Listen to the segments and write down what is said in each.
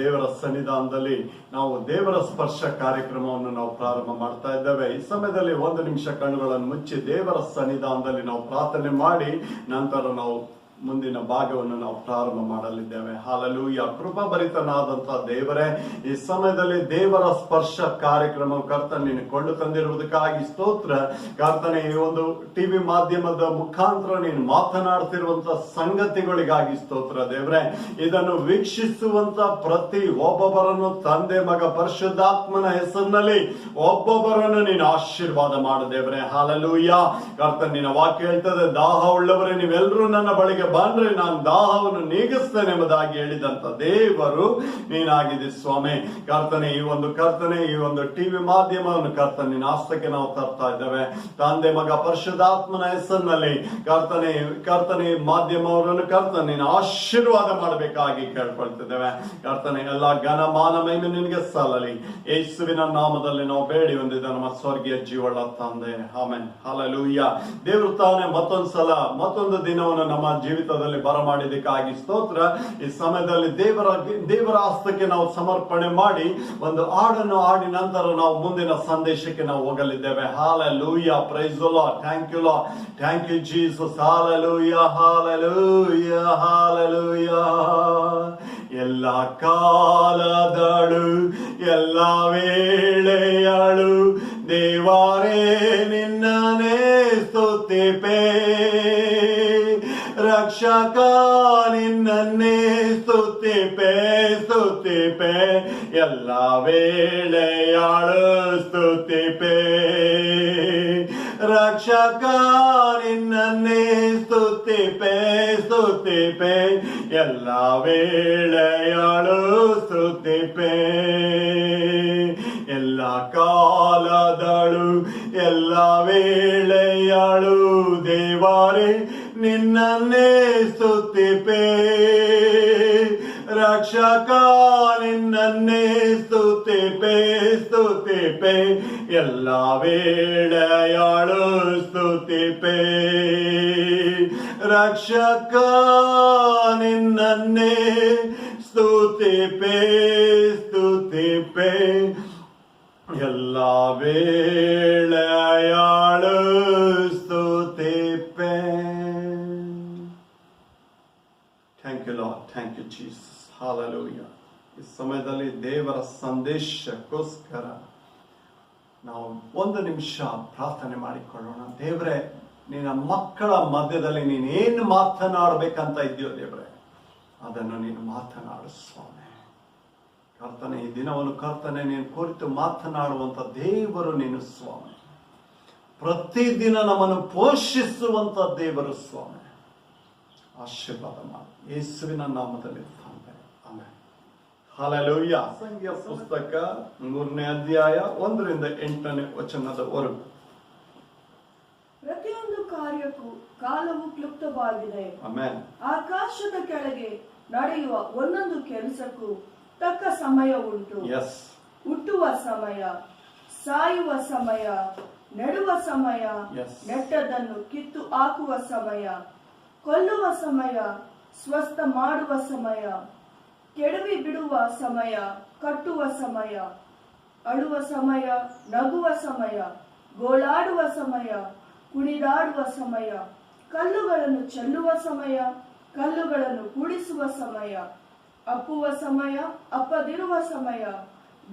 ದೇವರ ಸನ್ನಿಧಾನದಲ್ಲಿ ನಾವು ದೇವರ ಸ್ಪರ್ಶ ಕಾರ್ಯಕ್ರಮವನ್ನು ನಾವು ಪ್ರಾರಂಭ ಮಾಡ್ತಾ ಇದ್ದೇವೆ. ಈ ಸಮಯದಲ್ಲಿ 1 ನಿಮಿಷ ಕಣ್ಣುಗಳನ್ನು ಮುಚ್ಚಿ ದೇವರ ಸನ್ನಿಧಾನದಲ್ಲಿ ನಾವು ಪ್ರಾರ್ಥನೆ ಮಾಡಿ ನಂತರ ನಾವು ಮುಂದಿನ ಭಾಗವನ್ನು ನಾವು ಪ್ರಾರಂಭ ಮಾಡಲಿದ್ದೇವೆ. ಹಾಲೆಲೂಯ. ಕೃಪಾಭರಿತನಾದಂತ ದೇವರೇ, ಈ ಸಮಯದಲ್ಲಿ ದೇವರ ಸ್ಪರ್ಶ ಕಾರ್ಯಕ್ರಮ ಕರ್ತನೆ ನೀನು ಕೊಂಡು ತಂದಿರುವುದಕ್ಕಾಗಿ ಸ್ತೋತ್ರ. ಕರ್ತನೆ, ಈ ಒಂದು ಟಿವಿ ಮಾಧ್ಯಮದ ಮುಖಾಂತರ ನೀನು ಮಾತನಾಡ್ತಿರುವಂತ ಸಂಗತಿಗಳಿಗಾಗಿ ಸ್ತೋತ್ರ ದೇವರೇ. ಇದನ್ನು ವೀಕ್ಷಿಸುವಂತ ಪ್ರತಿ ಒಬ್ಬೊಬ್ಬರನ್ನು ತಂದೆ ಮಗ ಪರಿಶುದ್ಧಾತ್ಮನ ಹೆಸರಿನಲ್ಲಿ ಒಬ್ಬೊಬ್ಬರನ್ನು ನೀನು ಆಶೀರ್ವಾದ ಮಾಡು ದೇವರೇ. ಹಾಲೆಲೂಯ. ಕರ್ತನೆ, ನಿನ್ನ ವಾಕ್ಯ ಹೇಳ್ತದೆ, ದಾಹ ಉಳ್ಳವರೇ ನೀವೆಲ್ಲರೂ ನನ್ನ ಬಳಿಗೆ ಬಂದ್ರೆ ನಾನು ದಾಹವನ್ನು ನೀಗಿಸ್ತೇನೆ ಎಂಬುದಾಗಿ ಹೇಳಿದಂತ ದೇವರು ನೀನಾಗಿದೆ ಸ್ವಾಮಿ. ಕರ್ತನೆ, ಈ ಒಂದು ಟಿವಿ ಮಾಧ್ಯಮವನ್ನು ಕರ್ತನೆ ನಿನ್ನ ಹಸ್ತಕ್ಕೆ ನಾವು ತರ್ತಾ ಇದ್ದೇವೆ. ತಂದೆ ಮಗ ಪರಿಶುದ್ಧಾತ್ಮನ ಹೆಸರಿನಲ್ಲಿ ಕರ್ತನೆ ಮಾಧ್ಯಮವರನ್ನು ಕರ್ತನೆ ನೀನು ಆಶೀರ್ವಾದ ಮಾಡಬೇಕಾಗಿ ಕೇಳ್ಕೊಳ್ತಿದ್ದೇವೆ. ಕರ್ತನೆ, ಎಲ್ಲ ಘನ ಮಾನ ಮಹಿಮೆ ನಿನಗೆ ಸಲ್ಲಲಿ. ಯೇಸುವಿನ ನಾಮದಲ್ಲಿ ನಾವು ಬೇಡಿ ಹೊಂದಿದ ನಮ್ಮ ಸ್ವರ್ಗೀಯ ಜೀವಳ ತಂದೆ, ಆಮೆನ್. ಹಲ್ಲೆಲೂಯ. ದೇವರು ತಾನೇ ಮತ್ತೊಂದು ದಿನವನ್ನು ನಮ್ಮ ಜೀವಿತದಲ್ಲಿ ಬರಮಾಡಿದಕ್ಕಾಗಿ ಸ್ತೋತ್ರ. ಈ ಸಮಯದಲ್ಲಿ ದೇವರ ಹಸ್ತಕ್ಕೆ ನಾವು ಸಮರ್ಪಣೆ ಮಾಡಿ ಒಂದು ಹಾಡನ್ನು ಹಾಡಿ ನಂತರ ನಾವು ಮುಂದಿನ ಸಂದೇಶಕ್ಕೆ ನಾವು ಹೋಗಲಿದ್ದೇವೆ. Hallelujah. Praise the Lord. Thank you Lord. Thank you Jesus. Hallelujah, hallelujah, hallelujah. ಎಲ್ಲ ಕಾಲದಳು ಎಲ್ಲ ವೇಳೆಯಳು ದೇವರೇ ನಿನ್ನನೇ ಸ್ತುತಿಪೆ. ರಕ್ಷಕ ನಿನ್ನನ್ನೇ ಸ್ತುತಿಪೆ ಎಲ್ಲ ವೇಳೆಯಾಳು ಸ್ತುತಿಪೆ. ರಕ್ಷಕ ನಿನ್ನನ್ನೇ ಸ್ತುತಿಪೆ ಎಲ್ಲ ವೇಳೆಯಾಳು ಸ್ತುತಿಪೆ. ಎಲ್ಲ ಕಾಲದಳು ಎಲ್ಲ ವೇಳೆಯಾಳು ದೇವರೇ ನಿನ್ನನ್ನೇ ಸ್ತುತಿಪೆ. ರಕ್ಷಕ ನಿನ್ನನ್ನೇ ಸ್ತುತಿಪೆ ಎಲ್ಲ ವೇಳೆಯಾಳು ಸ್ತುತಿಪೆ. ರಕ್ಷಕ ನಿನ್ನನ್ನೇ ಸ್ತುತಿಪೆ ಎಲ್ಲ ವೇಳೆಯಾಳು ಸ್ತುತಿಪೆ. Thank you Lord. Thank you Jesus. Hallelujah. ಈ ಸಮಯದಲ್ಲಿ ದೇವರ ಸಂದೇಶಕ್ಕೋಸ್ಕರ ನಾವು 1 ನಿಮಿಷ ಪ್ರಾರ್ಥನೆ ಮಾಡಿಕೊಳ್ಳೋಣ. ದೇವರೇ, ನಿನ್ನ ಮಕ್ಕಳ ಮಧ್ಯದಲ್ಲಿ ನೀನು ಏನು ಮಾತನಾಡಬೇಕಂತ ಇದೆಯೋ ದೇವರೇ, ಅದನ್ನು ನೀನು ಮಾತನಾಡು ಸ್ವಾಮಿ. ಕರ್ತನೆ, ಈ ದಿನವನ್ನು ಕರ್ತನೆ ನೀನು ಕುರಿತು ಮಾತನಾಡುವಂತ ದೇವರು ನೀನು ಸ್ವಾಮಿ. ಪ್ರತಿದಿನ ನಮ್ಮನ್ನು ಪೋಷಿಸುವಂತ ದೇವರು ಸ್ವಾಮಿ. ಆಶೀರ್ವಾದ ಮಾಡಿ ಯೇಸುವಿನ ನಾಮದಲ್ಲಿ ತಂದೆ, ಆಮೆನ್. ಹಲ್ಲೆಲೂಯಾ. ಸಂಖ್ಯಾ ಪುಸ್ತಕ 3ನೇ ಅಧ್ಯಾಯ 1ರಿಂದ 8ನೇ ವಚನದವರೆಗೂ. ಪ್ರತಿಯೊಂದು ಕಾರ್ಯಕ್ಕೂ ಕಾಲವು ಕ್ಲುಪ್ತವಾಗಿದೆ. ಆಮೆನ್. ಆಕಾಶದ ಕೆಳಗೆ ನಡೆಯುವ ಒಂದೊಂದು ಕೆಲಸಕ್ಕೂ ತಕ್ಕ ಸಮಯ ಉಂಟು. ಹುಟ್ಟುವ ಸಮಯ, ಸಾಯುವ ಸಮಯ, ನೆಡುವ ಸಮಯ, ನೆಟ್ಟದನ್ನು ಕಿತ್ತು ಹಾಕುವ ಸಮಯ, ಕೊಲ್ಲುವ ಸಮಯ, ಸ್ವಸ್ಥ ಮಾಡುವ ಸಮಯ, ಕೆಡವಿ ಬಿಡುವ ಸಮಯ, ಕಟ್ಟುವ ಸಮಯ, ಅಳುವ ಸಮಯ, ನಗುವ ಸಮಯ, ಗೋಳಾಡುವ ಸಮಯ, ಕುಣಿದಾಡುವ ಸಮಯ, ಕಲ್ಲುಗಳನ್ನು ಚೆಲ್ಲುವ ಸಮಯ, ಕಲ್ಲುಗಳನ್ನು ಕೂಡಿಸುವ ಸಮಯ, ಅಪ್ಪುವ ಸಮಯ, ಅಪ್ಪದಿರುವ ಸಮಯ,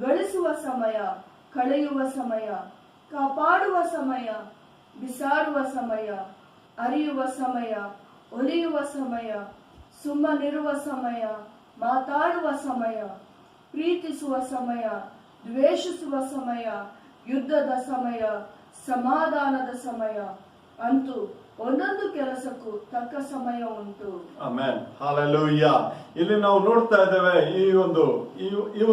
ಗಳಿಸುವ ಸಮಯ, ಕಳೆಯುವ ಸಮಯ, ಕಾಪಾಡುವ ಸಮಯ, ಬಿಸಾಡುವ ಸಮಯ, ಅರಿಯುವ ಸಮಯ, ಒಲಿಯುವ ಸಮಯ, ಸುಮ್ಮನಿರುವ ಸಮಯ, ಮಾತಾಡುವ ಸಮಯ, ಪ್ರೀತಿಸುವ ಸಮಯ, ದ್ವೇಷಿಸುವ ಸಮಯ, ಯುದ್ಧದ ಸಮಯ, ಸಮಾಧಾನದ ಸಮಯ, ಅಂತೂ ಒಂದೊಂದು ಕೆಲಸಕ್ಕೂ ತಕ್ಕ ಸಮಯ ಉಂಟು. ಆಮೆನ್. ಹಲ್ಲೆಲೂಯ. ಇಲ್ಲಿ ನಾವು ನೋಡ್ತಾ ಇದ್ದೇವೆ, ಈ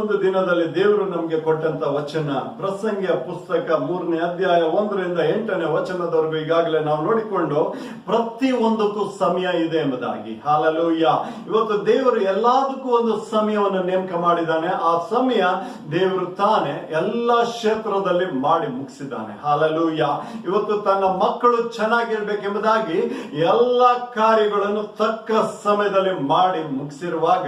ಒಂದು ದಿನದಲ್ಲಿ ದೇವರು ನಮಗೆ ಕೊಟ್ಟಂತ ವಚನ ಪ್ರಸಂಗಿಯ ಪುಸ್ತಕ 3ನೇ ಅಧ್ಯಾಯ 1ರಿಂದ 8ನೇ ವಚನದವರೆಗೂ ಈಗಾಗಲೇ ನಾವು ನೋಡಿಕೊಂಡು ಪ್ರತಿ ಒಂದಕ್ಕೂ ಸಮಯ ಇದೆ ಎಂಬುದಾಗಿ. ಹಲ್ಲೆಲೂಯ. ಇವತ್ತು ದೇವರು ಎಲ್ಲದಕ್ಕೂ ಒಂದು ಸಮಯವನ್ನು ನೇಮಕ ಮಾಡಿದ್ದಾನೆ. ಆ ಸಮಯ ದೇವರು ತಾನೇ ಎಲ್ಲ ಕ್ಷೇತ್ರದಲ್ಲಿ ಮಾಡಿ ಮುಗಿಸಿದ್ದಾನೆ. ಹಲ್ಲೆಲೂಯ. ಇವತ್ತು ತನ್ನ ಮಕ್ಕಳು ಚೆನ್ನಾಗಿರ್ಬೇಕು ಎಂಬುದಾಗಿ ಎಲ್ಲ ಕಾರ್ಯಗಳನ್ನು ತಕ್ಕ ಸಮಯದಲ್ಲಿ ಮಾಡಿ ಮುಗಿಸಿರುವಾಗ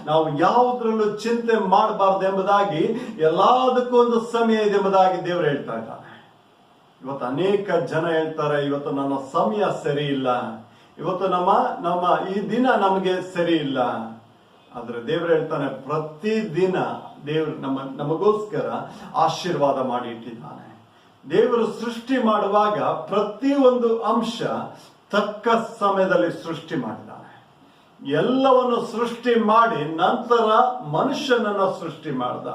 ನಾವು ಯಾವುದ್ರಲ್ಲೂ ಚಿಂತೆ ಮಾಡಬಾರ್ದು ಎಂಬುದಾಗಿ ಎಲ್ಲದಕ್ಕೂ ಒಂದು ಸಮಯ ಇದೆ ಎಂಬುದಾಗಿ ದೇವರು ಹೇಳ್ತಾ ಇದ್ದಾನೆ. ಇವತ್ತು ಅನೇಕ ಜನ ಹೇಳ್ತಾರೆ, ಇವತ್ತು ನನ್ನ ಸಮಯ ಸರಿ ಇಲ್ಲ, ಇವತ್ತು ನಮ್ಮ ಈ ದಿನ ನಮಗೆ ಸರಿ ಇಲ್ಲ. ಆದ್ರೆ ದೇವರು ಹೇಳ್ತಾನೆ, ಪ್ರತಿದಿನ ದೇವರು ನಮಗೋಸ್ಕರ ಆಶೀರ್ವಾದ ಮಾಡಿ ಇಟ್ಟಿದ್ದಾನೆ. ದೇವರು ಸೃಷ್ಟಿ ಮಾಡುವಾಗ ಪ್ರತಿಯೊಂದು ಅಂಶ ತಕ್ಕ ಸಮಯದಲ್ಲಿ ಸೃಷ್ಟಿ ಮಾಡಿದ್ದಾನೆ. ಎಲ್ಲವನ್ನು ಸೃಷ್ಟಿ ಮಾಡಿ ನಂತರ ಮನುಷ್ಯನನ್ನ ಸೃಷ್ಟಿ ಮಾಡ್ದ.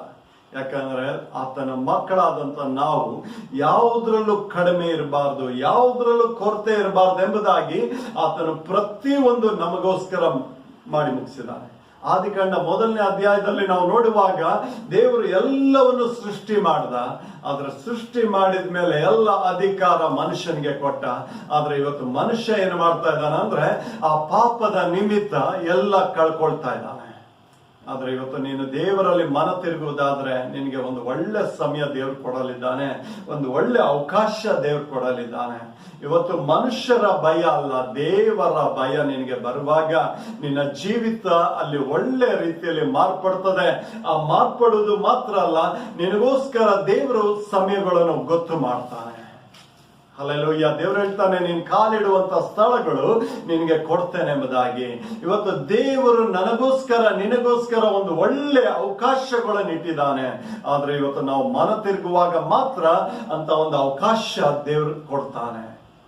ಯಾಕಂದ್ರೆ ಆತನ ಮಕ್ಕಳಾದಂತ ನಾವು ಯಾವುದ್ರಲ್ಲೂ ಕಡಿಮೆ ಇರಬಾರ್ದು, ಯಾವುದ್ರಲ್ಲೂ ಕೊರತೆ ಇರಬಾರ್ದು ಎಂಬುದಾಗಿ ಆತನು ಪ್ರತಿಯೊಂದು ನಮಗೋಸ್ಕರ ಮಾಡಿ ಮುಗಿಸಿದ್ದಾನೆ. ಆದಿಕಾಂಡ 1ನೇ ಅಧ್ಯಾಯದಲ್ಲಿ ನಾವು ನೋಡುವಾಗ ದೇವರು ಎಲ್ಲವನ್ನು ಸೃಷ್ಟಿ ಮಾಡ್ದ. ಆದ್ರೆ ಸೃಷ್ಟಿ ಮಾಡಿದ ಮೇಲೆ ಎಲ್ಲ ಅಧಿಕಾರ ಮನುಷ್ಯನಿಗೆ ಕೊಟ್ಟ. ಆದ್ರೆ ಇವತ್ತು ಮನುಷ್ಯ ಏನು ಮಾಡ್ತಾ ಇದ್ದಾನೆ ಅಂದ್ರೆ ಆ ಪಾಪದ ನಿಮಿತ್ತ ಎಲ್ಲ ಕಳ್ಕೊಳ್ತಾ ಇದ್ದಾನೆ. ಆದ್ರೆ ಇವತ್ತು ನೀನು ದೇವರಲ್ಲಿ ಮನ ತಿರುಗುವುದಾದ್ರೆ ನಿನಗೆ ಒಂದು ಒಳ್ಳೆ ಸಮಯ ದೇವರು ಕೊಡಲಿದ್ದಾನೆ, ಒಂದು ಒಳ್ಳೆ ಅವಕಾಶ ದೇವರು ಕೊಡಲಿದ್ದಾನೆ. ಇವತ್ತು ಮನುಷ್ಯರ ಭಯ ಅಲ್ಲ, ದೇವರ ಭಯ ನಿನಗೆ ಬರುವಾಗ ನಿನ್ನ ಜೀವಿತ ಅಲ್ಲಿ ಒಳ್ಳೆ ರೀತಿಯಲ್ಲಿ ಮಾರ್ಪಡ್ತದೆ. ಆ ಮಾರ್ಪಡುವುದು ಮಾತ್ರ ಅಲ್ಲ, ನಿನಗೋಸ್ಕರ ದೇವರು ಸಮಯಗಳನ್ನು ಗೊತ್ತು ಮಾಡ್ತಾನೆ. ಹಲ್ಲೆಲೂಯಾ. ದೇವರು ಹೇಳ್ತಾನೆ, ನೀನ್ ಕಾಲಿಡುವಂತ ಸ್ಥಳಗಳು ನಿನಗೆ ಕೊಡ್ತೇನೆ ಎಂಬುದಾಗಿ. ಇವತ್ತು ದೇವರು ನಿನಗೋಸ್ಕರ ಒಂದು ಒಳ್ಳೆ ಅವಕಾಶಗಳನ್ನು ಇಟ್ಟಿದ್ದಾನೆ. ಆದ್ರೆ ಇವತ್ತು ನಾವು ಮನ ತಿರುಗುವಾಗ ಮಾತ್ರ ಅಂತ ಒಂದು ಅವಕಾಶ ದೇವರು ಕೊಡ್ತಾನೆ.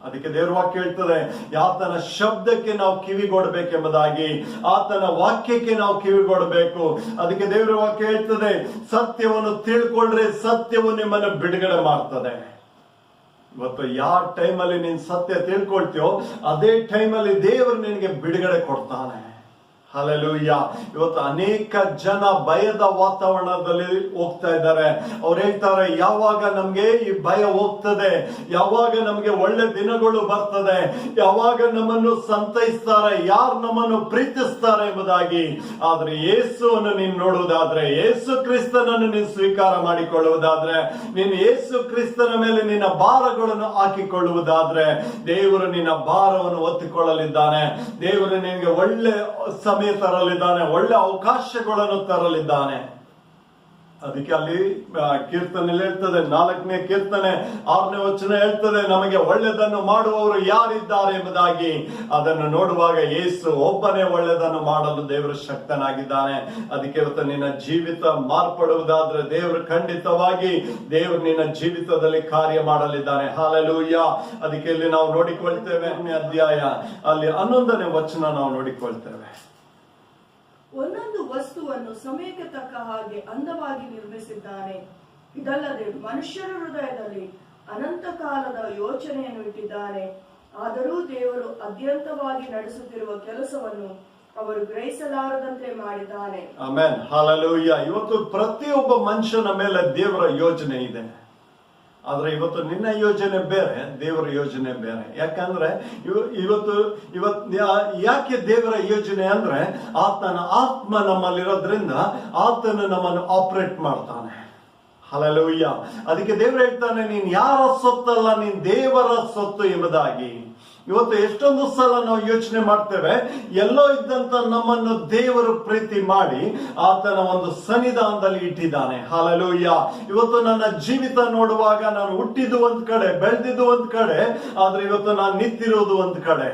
ಅದಕ್ಕೆ ದೇವ್ರ ವಾಕ್ಯ ಹೇಳ್ತದೆ, ಆತನ ಶಬ್ದಕ್ಕೆ ನಾವು ಕಿವಿಗೊಡಬೇಕೆಂಬುದಾಗಿ, ಆತನ ವಾಕ್ಯಕ್ಕೆ ನಾವು ಕಿವಿಗೊಡಬೇಕು. ಅದಕ್ಕೆ ದೇವ್ರ ವಾಕ್ಯ ಹೇಳ್ತದೆ, ಸತ್ಯವನ್ನು ತಿಳ್ಕೊಂಡ್ರೆ ಸತ್ಯವು ನಿಮ್ಮನ್ನು ಬಿಡುಗಡೆ ಮಾಡ್ತದೆ. ಇವತ್ತು ಯಾವ ಟೈಮಲ್ಲಿ ನೀನ್ ಸತ್ಯ ತಿಳ್ಕೊಳ್ತೀಯೋ ಅದೇ ಟೈಮಲ್ಲಿ ದೇವರು ನಿನಗೆ ಬಿಡುಗಡೆ ಕೊಡ್ತಾನೆ. ಹಲ್ಲೆಲೂಯಾ. ಇವತ್ತು ಅನೇಕ ಜನ ಭಯದ ವಾತಾವರಣದಲ್ಲಿ ಹೋಗ್ತಾ ಇದ್ದಾರೆ. ಅವ್ರು ಹೇಳ್ತಾರೆ, ಯಾವಾಗ ನಮ್ಗೆ ಈ ಭಯ ಹೋಗ್ತದೆ, ಯಾವಾಗ ನಮ್ಗೆ ಒಳ್ಳೆ ದಿನಗಳು ಬರ್ತದೆ, ಯಾವಾಗ ನಮ್ಮನ್ನು ಸಂತೈಸ್ತಾರೆ, ಯಾರು ನಮ್ಮನ್ನು ಪ್ರೀತಿಸ್ತಾರೆ ಎಂಬುದಾಗಿ. ಆದ್ರೆ ಯೇಸುವನ್ನು ನೀನು ನೋಡುವುದಾದ್ರೆ, ಯೇಸು ಕ್ರಿಸ್ತನನ್ನು ನೀನು ಸ್ವೀಕಾರ ಮಾಡಿಕೊಳ್ಳುವುದಾದ್ರೆ, ನೀನು ಯೇಸು ಕ್ರಿಸ್ತನ ಮೇಲೆ ನಿನ್ನ ಭಾರಗಳನ್ನು ಹಾಕಿಕೊಳ್ಳುವುದಾದ್ರೆ ದೇವರು ನಿನ್ನ ಭಾರವನ್ನು ಒತ್ತಿಕೊಳ್ಳಲಿದ್ದಾನೆ. ದೇವರು ನಿನಗೆ ಒಳ್ಳೆ ಸಮಯ ತರಲಿದ್ದಾನೆ, ಒಳ್ಳೆ ಅವಕಾಶಗಳನ್ನು ತರಲಿದ್ದಾನೆ. ಅದಕ್ಕೆ ಅಲ್ಲಿ ಕೀರ್ತನೆಯಲ್ಲಿ ಹೇಳ್ತದೆ, 4ನೇ ಕೀರ್ತನೆ 6ನೇ ವಚನ ಹೇಳ್ತದೆ, ನಮಗೆ ಒಳ್ಳೆದನ್ನು ಮಾಡುವವರು ಯಾರಿದ್ದಾರೆ ಎಂಬುದಾಗಿ. ಅದನ್ನು ನೋಡುವಾಗ ಯೇಸು ಒಬ್ಬನೇ ಒಳ್ಳೆದನ್ನು ಮಾಡಲು ದೇವರು ಶಕ್ತನಾಗಿದ್ದಾನೆ. ಅದಕ್ಕೆ ಇವತ್ತು ನಿನ್ನ ಜೀವಿತ ಮಾರ್ಪಡುವುದಾದ್ರೆ ದೇವರು ಖಂಡಿತವಾಗಿ ದೇವರು ನಿನ್ನ ಜೀವಿತದಲ್ಲಿ ಕಾರ್ಯ ಮಾಡಲಿದ್ದಾನೆ. ಹಲ್ಲೆಲೂಯಾ. ಅದಕ್ಕೆ ಇಲ್ಲಿ ನಾವು ನೋಡಿಕೊಳ್ತೇವೆ, 8ನೇ ಅಧ್ಯಾಯ ಅಲ್ಲಿ 11ನೇ ವಚನ ನಾವು ನೋಡಿಕೊಳ್ತೇವೆ. ಒಂದೊಂದು ವಸ್ತುವನ್ನು ಸಮಯಕ್ಕೆ ತಕ್ಕ ಹಾಗೆ ಅಂದವಾಗಿ ನಿರ್ಮಿಸಿದ್ದಾನೆ. ಇದಲ್ಲದೆ ಮನುಷ್ಯರ ಹೃದಯದಲ್ಲಿ ಅನಂತ ಕಾಲದ ಯೋಚನೆಯನ್ನು ಇಟ್ಟಿದ್ದಾನೆ. ಆದರೂ ದೇವರು ಅತ್ಯಂತವಾಗಿ ನಡೆಸುತ್ತಿರುವ ಕೆಲಸವನ್ನು ಅವರು ಗ್ರಹಿಸಲಾರದಂತೆ ಮಾಡಿದ್ದಾನೆ. ಆಮೆನ್. ಹಲ್ಲೆಲೂಯಾ. ಇವತ್ತು ಪ್ರತಿಯೊಬ್ಬ ಮನುಷ್ಯನ ಮೇಲೆ ದೇವರ ಯೋಜನೆ ಇದೆ. ಆದ್ರೆ ಇವತ್ತು ನಿನ್ನ ಯೋಜನೆ ಬೇರೆ, ದೇವರ ಯೋಜನೆ ಬೇರೆ. ಯಾಕಂದ್ರೆ ಇವತ್ತು ಯಾಕೆ ದೇವರ ಯೋಜನೆ ಅಂದ್ರೆ ಆತನ ಆತ್ಮ ನಮ್ಮಲ್ಲಿರೋದ್ರಿಂದ ಆತನು ನಮ್ಮನ್ನು ಆಪರೇಟ್ ಮಾಡ್ತಾನೆ. ಹಲ್ಲೆಲೂಯಾ. ಅದಕ್ಕೆ ದೇವರು ಹೇಳ್ತಾನೆ, ನೀನ್ ಯಾರ ಸೊತ್ತಲ್ಲ, ನೀನ್ ದೇವರ ಸೊತ್ತು ಎಂಬುದಾಗಿ. ಇವತ್ತು ಎಷ್ಟೊಂದು ಸಲ ನಾವು ಯೋಚನೆ ಮಾಡ್ತೇವೆ, ಎಲ್ಲೋ ಇದ್ದಂತ ನಮ್ಮನ್ನು ದೇವರು ಪ್ರೀತಿ ಮಾಡಿ ಆತನ ಒಂದು ಸನ್ನಿಧಾನದಲ್ಲಿ ಇಟ್ಟಿದ್ದಾನೆ. ಹಲ್ಲೆಲೂಯಾ. ಇವತ್ತು ನನ್ನ ಜೀವಿತ ನೋಡುವಾಗ ನಾನು ಹುಟ್ಟಿದ್ದು ಒಂದ್ ಕಡೆ, ಬೆಳೆದಿದ್ದು ಒಂದ್ ಕಡೆ, ಆದ್ರೆ ಇವತ್ತು ನಾನು ನಿಂತಿರೋದು ಒಂದ್ ಕಡೆ.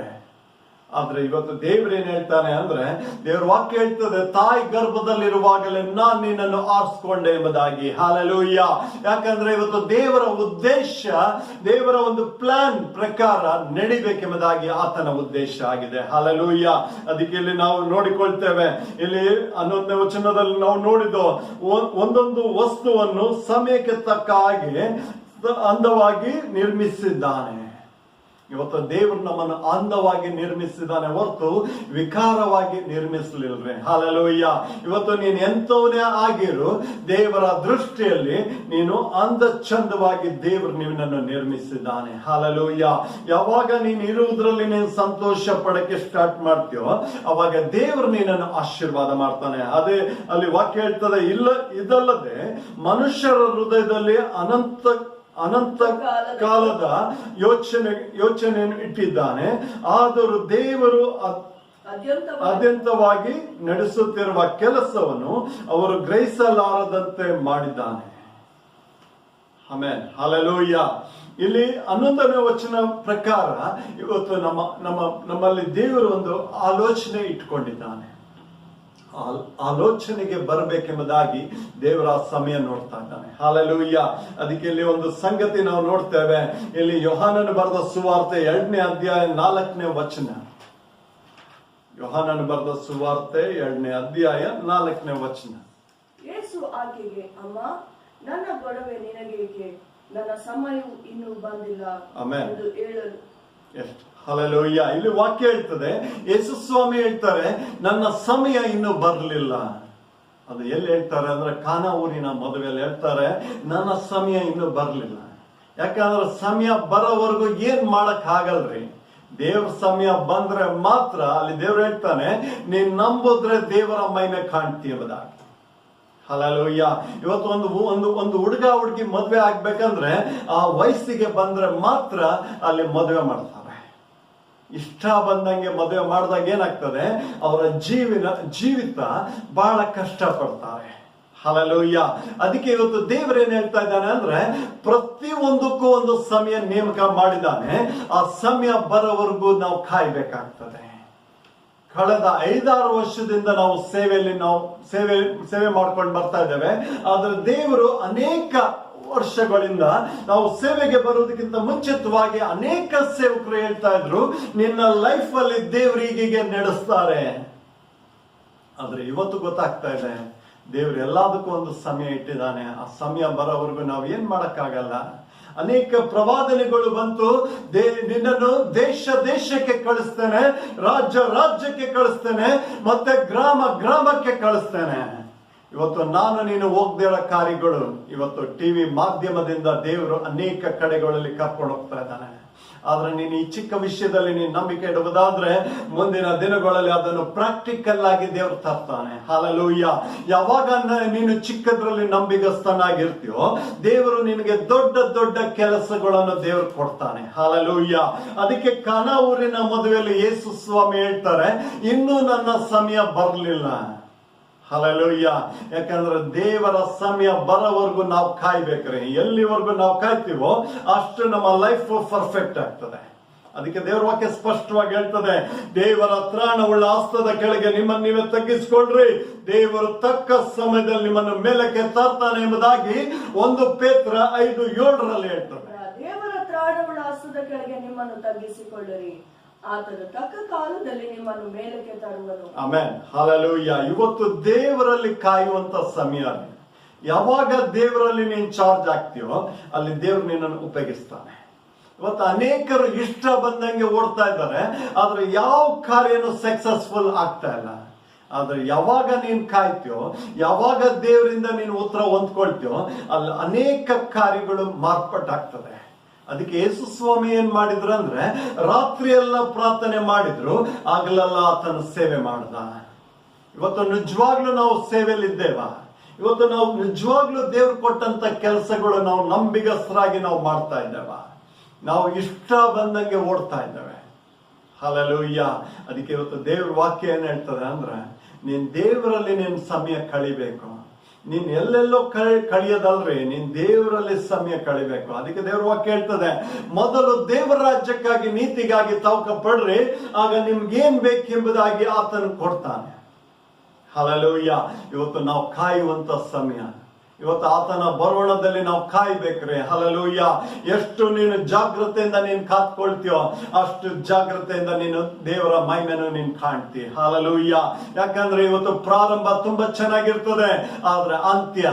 ಆದ್ರೆ ಇವತ್ತು ದೇವ್ರೇನ್ ಹೇಳ್ತಾನೆ ಅಂದ್ರೆ, ದೇವ್ರ ವಾಕ್ಯ ಹೇಳ್ತದೆ, ತಾಯಿ ಗರ್ಭದಲ್ಲಿರುವಾಗಲೇ ನಾನ್ ನಿನ್ನನ್ನು ಆರಿಸ್ಕೊಂಡೆ ಎಂಬುದಾಗಿ. ಹಲ್ಲೆಲೂಯಾ. ಯಾಕಂದ್ರೆ ಇವತ್ತು ದೇವರ ಉದ್ದೇಶ, ದೇವರ ಒಂದು ಪ್ಲಾನ್ ಪ್ರಕಾರ ನಡಿಬೇಕೆಂಬುದಾಗಿ ಆತನ ಉದ್ದೇಶ ಆಗಿದೆ. ಹಲ್ಲೆಲೂಯಾ. ಅದಕ್ಕೆ ಇಲ್ಲಿ ನಾವು ನೋಡಿಕೊಳ್ತೇವೆ, ಇಲ್ಲಿ 11ನೇ ವಚನದಲ್ಲಿ ನಾವು ನೋಡಿದ್ದು, ಒಂದೊಂದು ವಸ್ತುವನ್ನು ಸಮಯಕ್ಕೆ ತಕ್ಕ ಹಾಗೆ ಅಂದವಾಗಿ ನಿರ್ಮಿಸಿದ್ದಾನೆ. ಇವತ್ತು ದೇವರು ನಮ್ಮನ್ನು ಅಂದವಾಗಿ ನಿರ್ಮಿಸಿದ್ದಾನೆ ಹೊರತು ವಿಕಾರವಾಗಿ ನಿರ್ಮಿಸಲಿಲ್ರಿ. ಹಲ್ಲೆಲೂಯಾ. ಇವತ್ತು ನೀನು ಎಂತವನೇ ಆಗಿರು, ದೇವರ ದೃಷ್ಟಿಯಲ್ಲಿ ನೀನು ಅಂದ ಚಂದವಾಗಿ ದೇವರು ನಿನ್ನನ್ನು ನಿರ್ಮಿಸಿದ್ದಾನೆ. ಹಲ್ಲೆಲೂಯಾ. ಯಾವಾಗ ನೀನು ಇರುವುದರಲ್ಲಿ ನೀನು ಸಂತೋಷ ಪಡಕ್ಕೆ ಸ್ಟಾರ್ಟ್ ಮಾಡ್ತೀಯೋ ಅವಾಗ ದೇವರು ನಿನ್ನನ್ನು ಆಶೀರ್ವಾದ ಮಾಡ್ತಾನೆ. ಅದೇ ಅಲ್ಲಿ ವಾಕ್ಯ ಹೇಳ್ತದೆ, ಇದಲ್ಲದೆ ಮನುಷ್ಯರ ಹೃದಯದಲ್ಲಿ ಅನಂತ ಅನಂತ ಕಾಲದ ಯೋಚನೆಯನ್ನು ಇಟ್ಟಿದ್ದಾನೆ. ಆದರೂ ದೇವರು ಅತ್ಯಂತವಾಗಿ ನಡೆಸುತ್ತಿರುವ ಕೆಲಸವನ್ನು ಅವರು ಗ್ರಹಿಸಲಾರದಂತೆ ಮಾಡಿದ್ದಾನೆ. Amen, hallelujah. ಇಲ್ಲಿ 11ನೇ ವಚನ ಪ್ರಕಾರ ಇವತ್ತು ನಮ್ಮಲ್ಲಿ ದೇವರು ಒಂದು ಆಲೋಚನೆ ಇಟ್ಕೊಂಡಿದ್ದಾನೆ. ಆಲೋಚನೆಗೆ ಬರಬೇಕೆಂಬುದಾಗಿ ದೇವರ ಸಮಯ ನೋಡ್ತಾ ಇದ್ದಾನೆ. ಹಲ್ಲೆಲೂಯಾ. ಅದಕ್ಕೆ ಇಲ್ಲಿ ಒಂದು ಸಂಗತಿ ನಾವು ನೋಡ್ತೇವೆ. ಇಲ್ಲಿ ಯೋಹಾನನು ಬರೆದ ಸುವಾರ್ತೆ 2ನೇ ಅಧ್ಯಾಯ 4ನೇ ವಚನ. ಯೋಹಾನನು ಬರೆದ ಸುವಾರ್ತೆ 2ನೇ ಅಧ್ಯಾಯ 4ನೇ ವಚನ. ಯೇಸು ಆಕೆಗೆ, ಅಮ್ಮ, ನನ್ನ ಗೊಡವೆ ನಿನಗೇಕೆ? ನನ್ನ ಸಮಯವು ಇನ್ನೂ ಬಂದಿಲ್ಲ ಎಂದು ಹೇಳಲು. ಹಲ್ಲೆಲೂಯಾ. ಇಲ್ಲಿ ವಾಕ್ಯ ಹೇಳ್ತದೆ, ಯೇಸು ಸ್ವಾಮಿ ಹೇಳ್ತಾರೆ, ನನ್ನ ಸಮಯ ಇನ್ನೂ ಬರಲಿಲ್ಲ. ಅದು ಎಲ್ಲಿ ಹೇಳ್ತಾರೆ ಅಂದ್ರೆ ಕಾನಾ ಊರಿನ ಮದುವೆಯಲ್ಲಿ ಹೇಳ್ತಾರೆ, ನನ್ನ ಸಮಯ ಇನ್ನೂ ಬರಲಿಲ್ಲ. ಯಾಕಂದ್ರೆ ಸಮಯ ಬರೋವರೆಗೂ ಏನ್ ಮಾಡಕ್ ಆಗಲ್ರಿ. ದೇವ್ರ ಸಮಯ ಬಂದ್ರೆ ಮಾತ್ರ ಅಲ್ಲಿ ದೇವ್ರು ಹೇಳ್ತಾನೆ, ನೀನ್ ನಂಬುದ್ರೆ ದೇವರ ಮಹಿಮೆ ಕಾಣ್ತೀಯದಾಗಿ. ಹಲ್ಲೆಲೂಯಾ. ಇವತ್ತು ಒಂದು ಹುಡುಗ ಹುಡುಗಿ ಮದ್ವೆ ಆಗ್ಬೇಕಂದ್ರೆ ಆ ವಯಸ್ಸಿಗೆ ಬಂದ್ರೆ ಮಾತ್ರ ಅಲ್ಲಿ ಮದುವೆ ಮಾಡ್ತಾರೆ. ಇಷ್ಟ ಬಂದಂಗೆ ಮದುವೆ ಮಾಡಿದಾಗ ಏನಾಗ್ತದೆ, ಅವರ ಜೀವಿತ ಬಹಳ ಕಷ್ಟ ಪಡ್ತಾರೆ. ಹಲ್ಲೆಲೂಯಾ. ಅದಕ್ಕೆ ಇವತ್ತು ದೇವರೇನ್ ಹೇಳ್ತಾ ಇದ್ದಾನೆ ಅಂದ್ರೆ, ಪ್ರತಿಯೊಂದಕ್ಕೂ ಒಂದು ಸಮಯ ನೇಮಕ ಮಾಡಿದ್ದಾನೆ. ಆ ಸಮಯ ಬರೋವರೆಗೂ ನಾವು ಕಾಯ್ಬೇಕಾಗ್ತದೆ. ಕಳೆದ 5-6 ವರ್ಷದಿಂದ ನಾವು ಸೇವೆ ಮಾಡ್ಕೊಂಡು ಬರ್ತಾ ಇದ್ದೇವೆ. ಆದ್ರೆ ದೇವರು ಅನೇಕ ವರ್ಷಗಳಿಂದ ನಾವು ಸೇವೆಗೆ ಬರುವುದಕ್ಕಿಂತ ಮುಂಚಿತವಾಗಿ ಅನೇಕ ಸೇವಕರು ಹೇಳ್ತಾ ಇದ್ರು, ನಿನ್ನ ಲೈಫ್ ಅಲ್ಲಿ ದೇವರು ಹೀಗೆ ನಡೆಸ್ತಾರೆ. ಆದ್ರೆ ಇವತ್ತು ಗೊತ್ತಾಗ್ತಾ ಇದೆ, ದೇವರು ಎಲ್ಲದಕ್ಕೂ ಒಂದು ಸಮಯ ಇಟ್ಟಿದ್ದಾನೆ. ಆ ಸಮಯ ಬರೋವರೆಗೂ ನಾವು ಏನ್ ಮಾಡಕ್ಕಾಗಲ್ಲ. ಅನೇಕ ಪ್ರವಾದನೆಗಳು ಬಂತು, ನಿನ್ನನ್ನು ದೇಶಕ್ಕೆ ಕಳಿಸ್ತೇನೆ, ರಾಜ್ಯಕ್ಕೆ ಕಳಿಸ್ತೇನೆ, ಮತ್ತೆ ಗ್ರಾಮಕ್ಕೆ ಕಳಿಸ್ತೇನೆ. ಇವತ್ತು ನೀನು ಹೋಗದಿರೋ ಕಾರ್ಯಗಳು ಇವತ್ತು ಟಿವಿ ಮಾಧ್ಯಮದಿಂದ ದೇವರು ಅನೇಕ ಕಡೆಗಳಲ್ಲಿ ಕರ್ಕೊಂಡು ಹೋಗ್ತಾ ಇದ್ದಾನೆ. ಆದ್ರೆ ನೀನು ಈ ಚಿಕ್ಕ ವಿಷಯದಲ್ಲಿ ನೀನು ನಂಬಿಕೆ ಇಡುವುದಾದ್ರೆ ಮುಂದಿನ ದಿನಗಳಲ್ಲಿ ಅದನ್ನು ಪ್ರಾಕ್ಟಿಕಲ್ ಆಗಿ ದೇವರು ತರ್ತಾನೆ. ಹಲ್ಲೆಲೂಯಾ. ಯಾವಾಗ ನೀನು ಚಿಕ್ಕದ್ರಲ್ಲಿ ನಂಬಿಗಸ್ತನಾಗಿರ್ತೀಯೋ ದೇವರು ನಿನಗೆ ದೊಡ್ಡ ದೊಡ್ಡ ಕೆಲಸಗಳನ್ನು ದೇವರು ಕೊಡ್ತಾನೆ. ಹಲ್ಲೆಲೂಯಾ. ಅದಕ್ಕೆ ಕಾನಾ ಊರಿನ ಮದುವೆಯಲ್ಲಿ ಯೇಸು ಸ್ವಾಮಿ ಹೇಳ್ತಾರೆ, ಇನ್ನೂ ನನ್ನ ಸಮಯ ಬರಲಿಲ್ಲ. ಹಲ್ಲೆಲೂಯಾ. ಯಾಕಂದ್ರೆ ದೇವರ ಸಮಯ ಬರೋವರೆಗೂ ನಾವು ಕಾಯ್ಬೇಕ್ರಿ. ಎಲ್ಲಿವರೆಗೂ ನಾವು ಕಾಯ್ತೀವೋ ಅಷ್ಟು ನಮ್ಮ ಲೈಫ್ ಪರ್ಫೆಕ್ಟ್ ಆಗ್ತದೆ. ಅದಕ್ಕೆ ದೇವರ ವಾಕ್ಯ ಸ್ಪಷ್ಟವಾಗಿ ಹೇಳ್ತದೆ, ದೇವರ ತ್ರಾಣವುಳ್ಳ ಹಸ್ತದ ಕೆಳಗೆ ನಿಮ್ಮನ್ನು ನೀವೇ ತಗ್ಗಿಸಿಕೊಳ್ಳ್ರಿ, ದೇವರು ತಕ್ಕ ಸಮಯದಲ್ಲಿ ನಿಮ್ಮನ್ನು ಮೇಲಕ್ಕೆ ತರ್ತಾನೆ ಎಂಬುದಾಗಿ 1 ಪೇತ್ರ 5:7 ಹೇಳ್ತದೆ. ದೇವರ ತ್ರಾಣವುಳ್ಳ ಹಸ್ತದ ಕೆಳಗೆ ನಿಮ್ಮನ್ನು ತಗ್ಗಿಸಿಕೊಳ್ಳ್ರಿ, ಆತನು ತಕ್ಕ ಕಾಲದಲ್ಲಿ ನಿಮ್ಮನ್ನು ಮೇಲಕ್ಕೆ ತರುವನು. Amen, hallelujah. ಇವತ್ತು ದೇವರಲ್ಲಿ ಕಾಯುವಂತ ಸಮಯ. ಯಾವಾಗ ದೇವರಲ್ಲಿ ನೀನ್ ಚಾರ್ಜ್ ಆಗ್ತೀಯೋ ಅಲ್ಲಿ ದೇವ್ರು ನಿನ್ನನ್ನು ಉಪಯೋಗಿಸ್ತಾನೆ. ಇವತ್ತು ಅನೇಕರು ಇಷ್ಟ ಬಂದಂಗೆ ಓಡ್ತಾ ಇದ್ದಾರೆ, ಆದ್ರೆ ಯಾವ ಕಾರ್ಯನೂ ಸಕ್ಸಸ್ಫುಲ್ ಆಗ್ತಾ ಇಲ್ಲ. ಆದ್ರೆ ಯಾವಾಗ ನೀನ್ ಕಾಯ್ತೀಯೋ, ಯಾವಾಗ ದೇವರಿಂದ ನೀನು ಉತ್ತರ ಹೊಂದ್ಕೊಳ್ತೀಯೋ ಅಲ್ಲಿ ಅನೇಕ ಕಾರ್ಯಗಳು ಮಾರ್ಪಾಟಾಗ್ತದೆ. ಅದಕ್ಕೆ ಯೇಸು ಸ್ವಾಮಿ ಏನ್ ಮಾಡಿದ್ರು ಅಂದ್ರೆ, ರಾತ್ರಿ ಎಲ್ಲ ಪ್ರಾರ್ಥನೆ ಮಾಡಿದ್ರು, ಆಗ್ಲೆಲ್ಲ ಆತನ ಸೇವೆ ಮಾಡ್ದ. ಇವತ್ತು ನಿಜವಾಗ್ಲೂ ನಾವು ಸೇವೆಯಲ್ಲಿದ್ದೇವ? ಇವತ್ತು ನಾವು ನಿಜವಾಗ್ಲೂ ದೇವ್ರು ಕೊಟ್ಟಂತ ಕೆಲಸಗಳು ನಾವು ನಂಬಿಗಸ್ತರಾಗಿ ನಾವು ಮಾಡ್ತಾ ಇದ್ದೇವ? ನಾವು ಇಷ್ಟ ಬಂದಂಗೆ ಓಡ್ತಾ ಇದ್ದೇವೆ? ಹಲ್ಲೆಲೂಯಾ. ಅದಕ್ಕೆ ಇವತ್ತು ದೇವ್ರ ವಾಕ್ಯ ಏನ್ ಹೇಳ್ತದೆ ಅಂದ್ರೆ, ನೀನ್ ದೇವರಲ್ಲಿ ನಿನ್ ಸಮಯ ಕಳಿಬೇಕು. ನೀನ್ ಎಲ್ಲೆಲ್ಲೋ ಕಳಿಯೋದಲ್ರಿ, ನೀನ್ ದೇವರಲ್ಲಿ ಸಮಯ ಕಳಿಬೇಕು. ಅದಕ್ಕೆ ದೇವ್ರ ವಾಕ್ಯ ಹೇಳ್ತದೆ, ಮೊದಲು ದೇವರ ರಾಜ್ಯಕ್ಕಾಗಿ ನೀತಿಗಾಗಿ ತವಕ ಪಡ್ರಿ, ಆಗ ನಿಮ್ಗೇನ್ ಬೇಕೆಂಬುದಾಗಿ ಆತನು ಕೊಡ್ತಾನೆ. ಹಲ್ಲೆಲೂಯಾ. ಇವತ್ತು ನಾವು ಕಾಯುವಂತ ಸಮಯ. ಇವತ್ತು ಆತನ ಬರೋಣದಲ್ಲಿ ನಾವು ಕಾಯ್ಬೇಕ್ರಿ. ಹಲ್ಲೆಲೂಯಾ. ಎಷ್ಟು ನೀನು ಜಾಗ್ರತೆಯಿಂದ ನೀನು ಕಾತ್ಕೊಳ್ತೀಯೋ ಅಷ್ಟು ಜಾಗ್ರತೆಯಿಂದ ನೀನು ದೇವರ ಮಹಿಮೆಯನ್ನು ನೀನು ಕಾಣ್ತಿ. ಹಲ್ಲೆಲೂಯಾ. ಯಾಕಂದ್ರೆ ಇವತ್ತು ಪ್ರಾರಂಭ ತುಂಬಾ ಚೆನ್ನಾಗಿರ್ತದೆ, ಆದ್ರೆ ಅಂತ್ಯ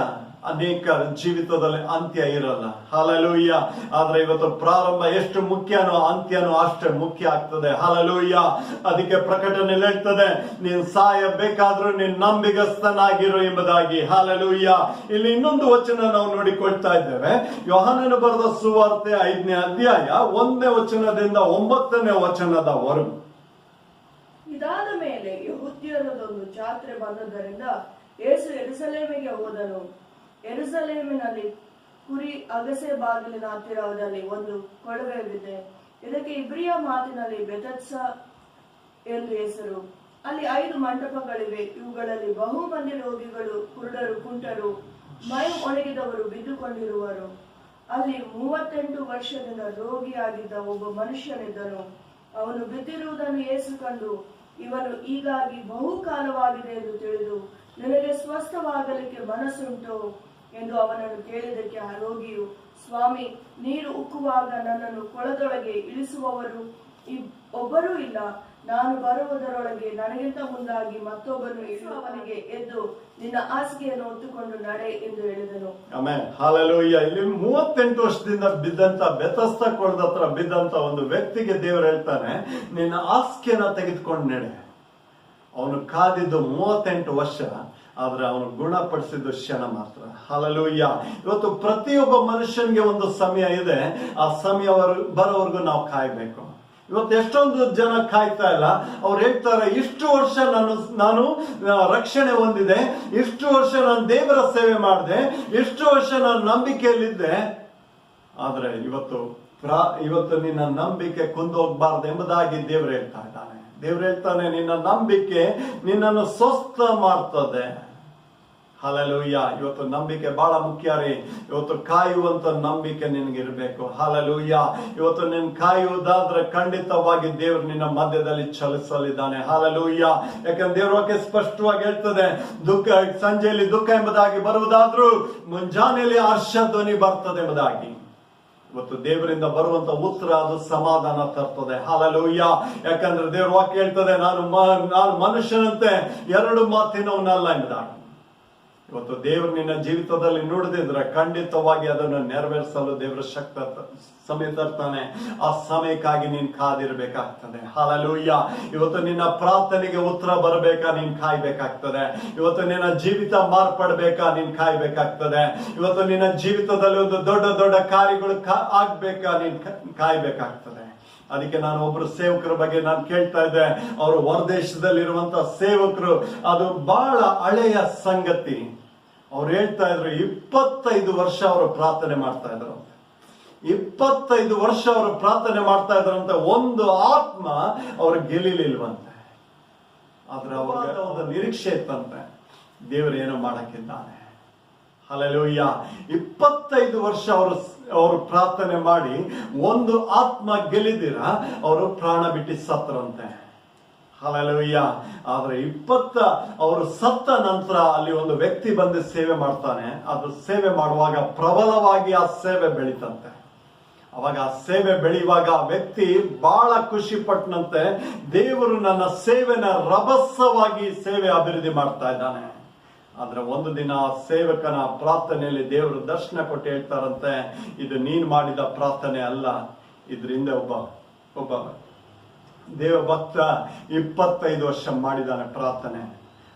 ಅನೇಕ ಜೀವಿತದಲ್ಲಿ ಅಂತ್ಯ ಇರಲ್ಲ. ಹಲ್ಲೆಲೂಯಾ. ಆದ್ರೆ ಇವತ್ತು ಪ್ರಾರಂಭ ಎಷ್ಟು ಮುಖ್ಯನೋ ಅಂತ್ಯನೋ ಅಷ್ಟೇ ಮುಖ್ಯ ಆಗ್ತದೆ. ಹಲ್ಲೆಲೂಯಾ. ಅದಕ್ಕೆ ಪ್ರಕಟಣೆ ಹೇಳ್ತದೆ, ನೀನ್ ಸಾಯಬೇಕಾದ್ರೂ ನೀನ್ ನಂಬಿಗಸ್ತನಾಗಿರು ಎಂಬುದಾಗಿ. ಹಲ್ಲೆಲೂಯಾ. ಇಲ್ಲಿ ಇನ್ನೊಂದು ವಚನ ನಾವು ನೋಡಿಕೊಳ್ತಾ ಇದ್ದೇವೆ. ಯೋಹಾನನು ಬರೆದ ಸುವಾರ್ತೆ 5ನೇ ಅಧ್ಯಾಯ 1ನೇ ವಚನದಿಂದ 9ನೇ ವಚನದವರೆಗೂ. ಇದಾದ ಮೇಲೆ ಯೆಹೂದ್ಯರದೊಂದು ಜಾತ್ರೆ ಬಂದದ್ದರಿಂದ ಯೇಸು ಯೆರೂಸಲೇಮಿಗೆ ಹೋದನು. ಯೆರೂಸಲೇಮಿನಲ್ಲಿ ಕುರಿ ಅಗಸೆ ಬಾಗಿಲಿನ ಹತ್ತಿರದಲ್ಲಿ ಒಂದು ಕೊಳವೆವಿದೆ. ಇದಕ್ಕೆ ಇಬ್ರಿಯ ಮಾತಿನಲ್ಲಿ ಬೆಥೆಸ್ದ ಎಂದು ಹೆಸರು. ಅಲ್ಲಿ 5 ಮಂಟಪಗಳಿವೆ. ಇವುಗಳಲ್ಲಿ ಬಹು ಮಂದಿ ರೋಗಿಗಳು, ಕುರುಡರು, ಕುಂಟರು, ಮೈ ಒಣಗಿದವರು ಬಿದ್ದುಕೊಂಡಿರುವರು. ಅಲ್ಲಿ 38 ವರ್ಷದಿಂದ ರೋಗಿಯಾಗಿದ್ದ ಒಬ್ಬ ಮನುಷ್ಯನಿದ್ದನು. ಅವನು ಬಿದ್ದಿರುವುದನ್ನು ಯೇಸು ಕಂಡು, ಇವನು ಹೀಗಾಗಿ ಬಹುಕಾಲವಾಗಿದೆ ಎಂದು ತಿಳಿದು, ನಿನಗೆ ಸ್ವಸ್ಥವಾಗಲಿಕ್ಕೆ ಮನಸ್ಸುಂಟೋ ಎಂದು ಅವನನ್ನು ಕೇಳಿದಕ್ಕೆ ಆ ರೋಗಿಯು, ಸ್ವಾಮಿ, ನೀರು ಉಕ್ಕುವಾಗ ನನ್ನನ್ನು ಕೊಳದೊಳಗೆ ಇಳಿಸುವವರು ಒಬ್ಬರೂ ಇಲ್ಲ. ನಾನು ಬರುವುದರೊಳಗೆ ನನಗಿಂತ ಮುಂದಾಗಿ ಮತ್ತೊಬ್ಬನು ಅವನಿಗೆ, ಎದ್ದು ನಿನ್ನ ಹಾಸಿಗೆಯನ್ನು ಹೊತ್ತುಕೊಂಡು ನಡೆ ಎಂದು ಹೇಳಿದನು. Amen, hallelujah. ಇಲ್ಲಿ 38 ವರ್ಷದಿಂದ ಬಿದ್ದಂತ ಬೆಥೆಸ್ದ ಕೊಳದ ಹತ್ರ ಬಿದ್ದಂತ ಒಂದು ವ್ಯಕ್ತಿಗೆ ದೇವರು ಹೇಳ್ತಾನೆ, ನಿನ್ನ ಹಾಸಿಗೆನ ತೆಗೆದುಕೊಂಡು ನಡೆ. ಅವನು ಕಾದಿದ್ದು 38 ವರ್ಷ, ಆದ್ರೆ ಅವನು ಗುಣಪಡಿಸಿದ್ದು ಕ್ಷಣ ಮಾತ್ರ. ಹಲ್ಲೆಲೂಯಾ. ಇವತ್ತು ಪ್ರತಿಯೊಬ್ಬ ಮನುಷ್ಯನಿಗೆ ಒಂದು ಸಮಯ ಇದೆ. ಆ ಸಮಯ ಬರೋವರೆಗೂ ನಾವು ಕಾಯ್ಬೇಕು. ಇವತ್ತು ಎಷ್ಟೊಂದು ಜನ ಕಾಯ್ತಾ ಇಲ್ಲ. ಅವ್ರು ಹೇಳ್ತಾರೆ, ಇಷ್ಟು ವರ್ಷ ನಾನು ರಕ್ಷಣೆ ಹೊಂದಿದೆ, ಇಷ್ಟು ವರ್ಷ ನಾನು ದೇವರ ಸೇವೆ ಮಾಡಿದೆ, ಇಷ್ಟು ವರ್ಷ ನಾನು ನಂಬಿಕೆಯಲ್ಲಿದ್ದೆ. ಆದ್ರೆ ಇವತ್ತು ನಿನ್ನ ನಂಬಿಕೆ ಕುಂದೋಗ್ಬಾರ್ದು ಎಂಬುದಾಗಿ ದೇವರು ಹೇಳ್ತಾ ಇದ್ದಾನೆ. ದೇವರು ಹೇಳ್ತಾನೆ, ನಿನ್ನ ನಂಬಿಕೆ ನಿನ್ನನ್ನು ಸ್ವಸ್ಥ ಮಾಡ್ತದೆ. ಹಲ್ಲೆಲೂಯಾ. ಇವತ್ತು ನಂಬಿಕೆ ಬಹಳ ಮುಖ್ಯ ರೀ. ಇವತ್ತು ಕಾಯುವಂತ ನಂಬಿಕೆ ನಿನಗಿರ್ಬೇಕು. ಹಲ್ಲೆಲೂಯಾ. ಇವತ್ತು ನೀನು ಕಾಯುವುದಾದ್ರೆ ಖಂಡಿತವಾಗಿ ದೇವರು ನಿನ್ನ ಮಧ್ಯದಲ್ಲಿ ಚಲಿಸಲಿದ್ದಾನೆ. ಹಲ್ಲೆಲೂಯಾ. ಯಾಕಂದ್ರೆ ದೇವ್ರ ವಾಕ್ಯ ಸ್ಪಷ್ಟವಾಗಿ ಹೇಳ್ತದೆ, ಸಂಜೆಯಲ್ಲಿ ದುಃಖ ಎಂಬುದಾಗಿ ಬರುವುದಾದ್ರೂ ಮುಂಜಾನೆಯಲ್ಲಿ ಹರ್ಷ ಧ್ವನಿ ಬರ್ತದೆ ಎಂಬುದಾಗಿ. ಇವತ್ತು ದೇವರಿಂದ ಬರುವಂತ ಉತ್ತರ ಅದು ಸಮಾಧಾನ ತರ್ತದೆ. ಹಲ್ಲೆಲೂಯಾ. ಯಾಕಂದ್ರೆ ದೇವ್ರ ವಾಕ್ಯ ಹೇಳ್ತದೆ, ನಾನು ಮನುಷ್ಯನಂತೆ 2 ಮಾತಿನವನಲ್ಲ ಎಂಬುದಾಗಿ. ಇವತ್ತು ದೇವರು ನಿನ್ನ ಜೀವಿತದಲ್ಲಿ ನುಡಿದಿದ್ರೆ ಖಂಡಿತವಾಗಿ ಅದನ್ನು ನೆರವೇರಿಸಲು ದೇವರ ಸಮಯ ತರ್ತಾನೆ. ಆ ಸಮಯಕ್ಕಾಗಿ ನೀನ್ ಕಾದಿರ್ಬೇಕಾಗ್ತದೆ. ಹಲ್ಲೆಲೂಯಾ. ಇವತ್ತು ನಿನ್ನ ಪ್ರಾರ್ಥನೆಗೆ ಉತ್ತರ ಬರಬೇಕಾ, ನೀನ್ ಕಾಯ್ಬೇಕಾಗ್ತದೆ. ಇವತ್ತು ನಿನ್ನ ಜೀವಿತ ಮಾರ್ಪಡ್ಬೇಕಾ, ನೀನ್ ಕಾಯ್ಬೇಕಾಗ್ತದೆ. ಇವತ್ತು ನಿನ್ನ ಜೀವಿತದಲ್ಲಿ ಒಂದು ದೊಡ್ಡ ದೊಡ್ಡ ಕಾರ್ಯಗಳು ಆಗ್ಬೇಕಾ, ನೀನ್ ಕಾಯ್ಬೇಕಾಗ್ತದೆ. ಅದಕ್ಕೆ ನಾನು ಒಬ್ರು ಸೇವಕರ ಬಗ್ಗೆ ನಾನು ಕೇಳ್ತಾ ಇದ್ದೆ. ಅವರು ಹೊರದೇಶದಲ್ಲಿರುವಂತ ಸೇವಕರು, ಅದು ಬಹಳ ಹಳೆಯ ಸಂಗತಿ. ಅವ್ರು ಹೇಳ್ತಾ ಇದ್ರು, 25 ವರ್ಷ ಅವರು ಪ್ರಾರ್ಥನೆ ಮಾಡ್ತಾ ಇದ್ರು. 25 ವರ್ಷ ಅವರು ಪ್ರಾರ್ಥನೆ ಮಾಡ್ತಾ ಇದ್ರಂತೆ. ಒಂದು ಆತ್ಮ ಅವ್ರು ಗೆಲ್ಲಿಲಿಲ್ವಂತೆ. ಆದ್ರೆ ಅವಾಗ ಒಂದು ನಿರೀಕ್ಷೆ ಇತ್ತಂತೆ, ದೇವರು ಏನೋ ಮಾಡಕ್ಕಿದ್ದಾನೆ. ಹಲ್ಲೆಲೂಯಾ. 25 ವರ್ಷ ಅವರು ಪ್ರಾರ್ಥನೆ ಮಾಡಿ ಒಂದು ಆತ್ಮ ಗೆಲ್ಲಿದಿರ ಅವರು ಪ್ರಾಣ ಬಿಟ್ಟು ಸತ್ತರಂತೆ. ಹಲ್ಲೆಲೂಯಾ. ಆದ್ರೆ ಅವರು ಸತ್ತ ನಂತರ ಅಲ್ಲಿ ಒಂದು ವ್ಯಕ್ತಿ ಬಂದು ಸೇವೆ ಮಾಡ್ತಾನೆ. ಅದು ಸೇವೆ ಮಾಡುವಾಗ ಪ್ರಬಲವಾಗಿ ಆ ಸೇವೆ ಬೆಳೀತಂತೆ. ಅವಾಗ ಆ ಸೇವೆ ಬೆಳೆಯುವಾಗ ಆ ವ್ಯಕ್ತಿ ಬಹಳ ಖುಷಿ ಪಟ್ಟನಂತೆ, ದೇವರು ನನ್ನ ಸೇವೆನ ರಭಸವಾಗಿ ಸೇವೆ ಅಭಿವೃದ್ಧಿ ಮಾಡ್ತಾ ಇದ್ದಾನೆ. ಆದ್ರೆ ಒಂದು ದಿನ ಆ ಸೇವಕನ ಪ್ರಾರ್ಥನೆಯಲ್ಲಿ ದೇವರು ದರ್ಶನ ಕೊಟ್ಟು ಹೇಳ್ತಾರಂತೆ, ಇದು ನೀನ್ ಮಾಡಿದ ಪ್ರಾರ್ಥನೆ ಅಲ್ಲ, ಇದರಿಂದ ಒಬ್ಬ ದೇವ ಭಕ್ತ 25 ವರ್ಷ ಮಾಡಿದಾನೆ ಪ್ರಾರ್ಥನೆ.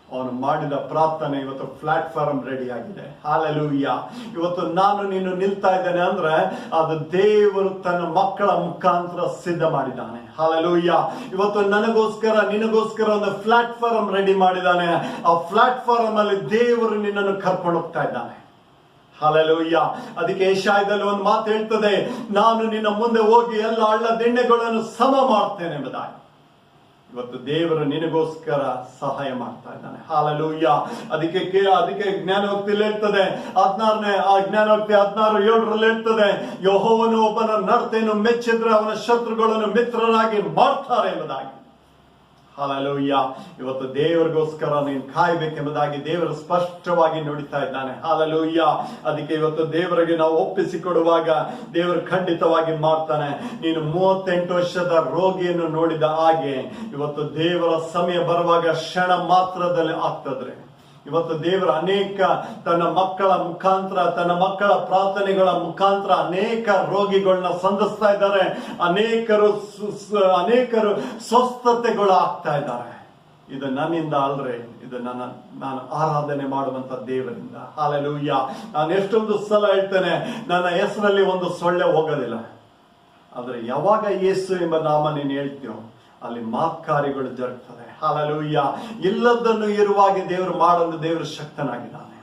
ಅವನು ಮಾಡಿದ ಪ್ರಾರ್ಥನೆ ಇವತ್ತು ಪ್ಲಾಟ್ಫಾರ್ಮ್ ರೆಡಿ ಆಗಿದೆ. ಹಲ್ಲೆಲೂಯಾ. ಇವತ್ತು ನಾನು ನೀನು ನಿಲ್ತಾ ಇದ್ದೇನೆ ಅಂದ್ರೆ ಅದು ದೇವರು ತನ್ನ ಮಕ್ಕಳ ಮುಖಾಂತರ ಸಿದ್ಧ ಮಾಡಿದ್ದಾನೆ. ಹಲ್ಲೆಲೂಯಾ. ಇವತ್ತು ನಿನಗೋಸ್ಕರ ಒಂದು ಪ್ಲಾಟ್ಫಾರ್ಮ್ ರೆಡಿ ಮಾಡಿದ್ದಾನೆ. ಆ ಪ್ಲಾಟ್ಫಾರ್ಮ್ ಅಲ್ಲಿ ದೇವರು ನಿನ್ನನ್ನು ಕರ್ಕೊಂಡು ಹೋಗ್ತಾ ಇದ್ದಾನೆ. ಹಲ್ಲೆಲೂಯಾ. ಅದಕ್ಕೆ ಯೆಶಾಯದಲ್ಲಿ ಒಂದು ಮಾತು ಹೇಳ್ತದೆ, ನಾನು ನಿನ್ನ ಮುಂದೆ ಹೋಗಿ ಎಲ್ಲ ಹಳ್ಳ ದಿಣ್ಣೆಗಳನ್ನು ಸಮ ಮಾಡ್ತೇನೆ ಎಂಬುದಾಗಿ. ಇವತ್ತು ದೇವರು ನಿನಗೋಸ್ಕರ ಸಹಾಯ ಮಾಡ್ತಾ ಇದ್ದಾನೆ. ಹಲ್ಲೆಲೂಯಾ. ಅದಕ್ಕೆ ಜ್ಞಾನೋಕ್ತಿಯಲ್ಲಿ ಹೇಳ್ತದೆ, 16:7 ಹೇಳ್ತದೆ, ಯೆಹೋವನು ಒಬ್ಬನ ನಡತೆಯನ್ನು ಮೆಚ್ಚಿದ್ರೆ ಅವನ ಶತ್ರುಗಳನ್ನು ಮಿತ್ರರಾಗಿ ಮಾಡ್ತಾರೆ ಎಂಬುದಾಗಿ. ಹಲ್ಲೆಲೂಯಾ. ಇವತ್ತು ದೇವರಿಗೋಸ್ಕರ ನೀನು ಕಾಯ್ಬೇಕೆಂಬುದಾಗಿ ದೇವರು ಸ್ಪಷ್ಟವಾಗಿ ನುಡಿತಾ ಇದ್ದಾನೆ. ಹಲ್ಲೆಲೂಯಾ. ಅದಕ್ಕೆ ಇವತ್ತು ದೇವರಿಗೆ ನಾವು ಒಪ್ಪಿಸಿಕೊಡುವಾಗ ದೇವರು ಖಂಡಿತವಾಗಿ ಮಾಡ್ತಾನೆ. ನೀನು 38 ವರ್ಷದ ರೋಗಿಯನ್ನು ನೋಡಿದ ಹಾಗೆ ಇವತ್ತು ದೇವರ ಸಮಯ ಬರುವಾಗ ಕ್ಷಣ ಮಾತ್ರದಲ್ಲಿ ಆಗ್ತದ್ರೆ. ಇವತ್ತು ದೇವರ ತನ್ನ ಮಕ್ಕಳ ಮುಖಾಂತರ, ತನ್ನ ಮಕ್ಕಳ ಪ್ರಾರ್ಥನೆಗಳ ಮುಖಾಂತರ ಅನೇಕ ರೋಗಿಗಳನ್ನ ಸಂಧಿಸ್ತಾ ಇದ್ದಾರೆ. ಅನೇಕರು ಸ್ವಸ್ಥತೆಗಳು ಆಗ್ತಾ ಇದ್ದಾರೆ. ಇದು ನನ್ನಿಂದ ಅಲ್ರಿ, ಇದು ನಾನು ಆರಾಧನೆ ಮಾಡುವಂತ ದೇವರಿಂದ. ಹಲ್ಲೆಲೂಯಾ. ನಾನು ಎಷ್ಟೊಂದು ಸಲ ಹೇಳ್ತೇನೆ, ನನ್ನ ಹೆಸರಲ್ಲಿ ಒಂದು ಸೊಳ್ಳೆ ಹೋಗೋದಿಲ್ಲ. ಆದ್ರೆ ಯಾವಾಗ ಯೇಸು ಎಂಬ ನಾಮ ನೀನು ಹೇಳ್ತೀಯೋ ಅಲ್ಲಿ ಕಾರ್ಯಗಳು ಜರುಗ್ತದೆ. ಹಲ್ಲೆಲೂಯಾ. ಇಲ್ಲದನ್ನು ಇರುವಾಗ ದೇವರು ಮಾಡಲು ದೇವರು ಶಕ್ತನಾಗಿದ್ದಾನೆ.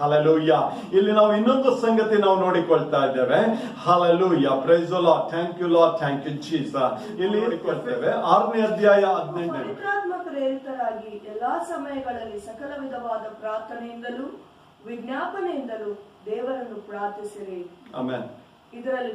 ಹಲ್ಲೆಲೂಯಾ. ಇಲ್ಲಿ ನಾವು ಇನ್ನೊಂದು ಸಂಗತಿ ನಾವು ನೋಡಿಕೊಳ್ತಾ ಇದ್ದೇವೆ. Hallelujah, praise the Lord, thank you Lord, thank you Jesus. ಇಲ್ಲಿ ನೋಡಿಕೊಳ್ತೇವೆ 6ನೇ ಅಧ್ಯಾಯ 15ನೇ. ಪವಿತ್ರಾತ್ಮ ಪ್ರೇರಿತರಾಗಿ ಎಲ್ಲಾ ಸಮಯಗಳಲ್ಲಿ ಸಕಲ ವಿಧವಾದ ಪ್ರಾರ್ಥನೆಯಿಂದಲೂ ವಿಜ್ಞಾಪನೆಯಿಂದಲೂ ದೇವರನ್ನು ಪ್ರಾರ್ಥಿಸಿರಿ. ಆಮೆನ್. ಇದರಲ್ಲಿ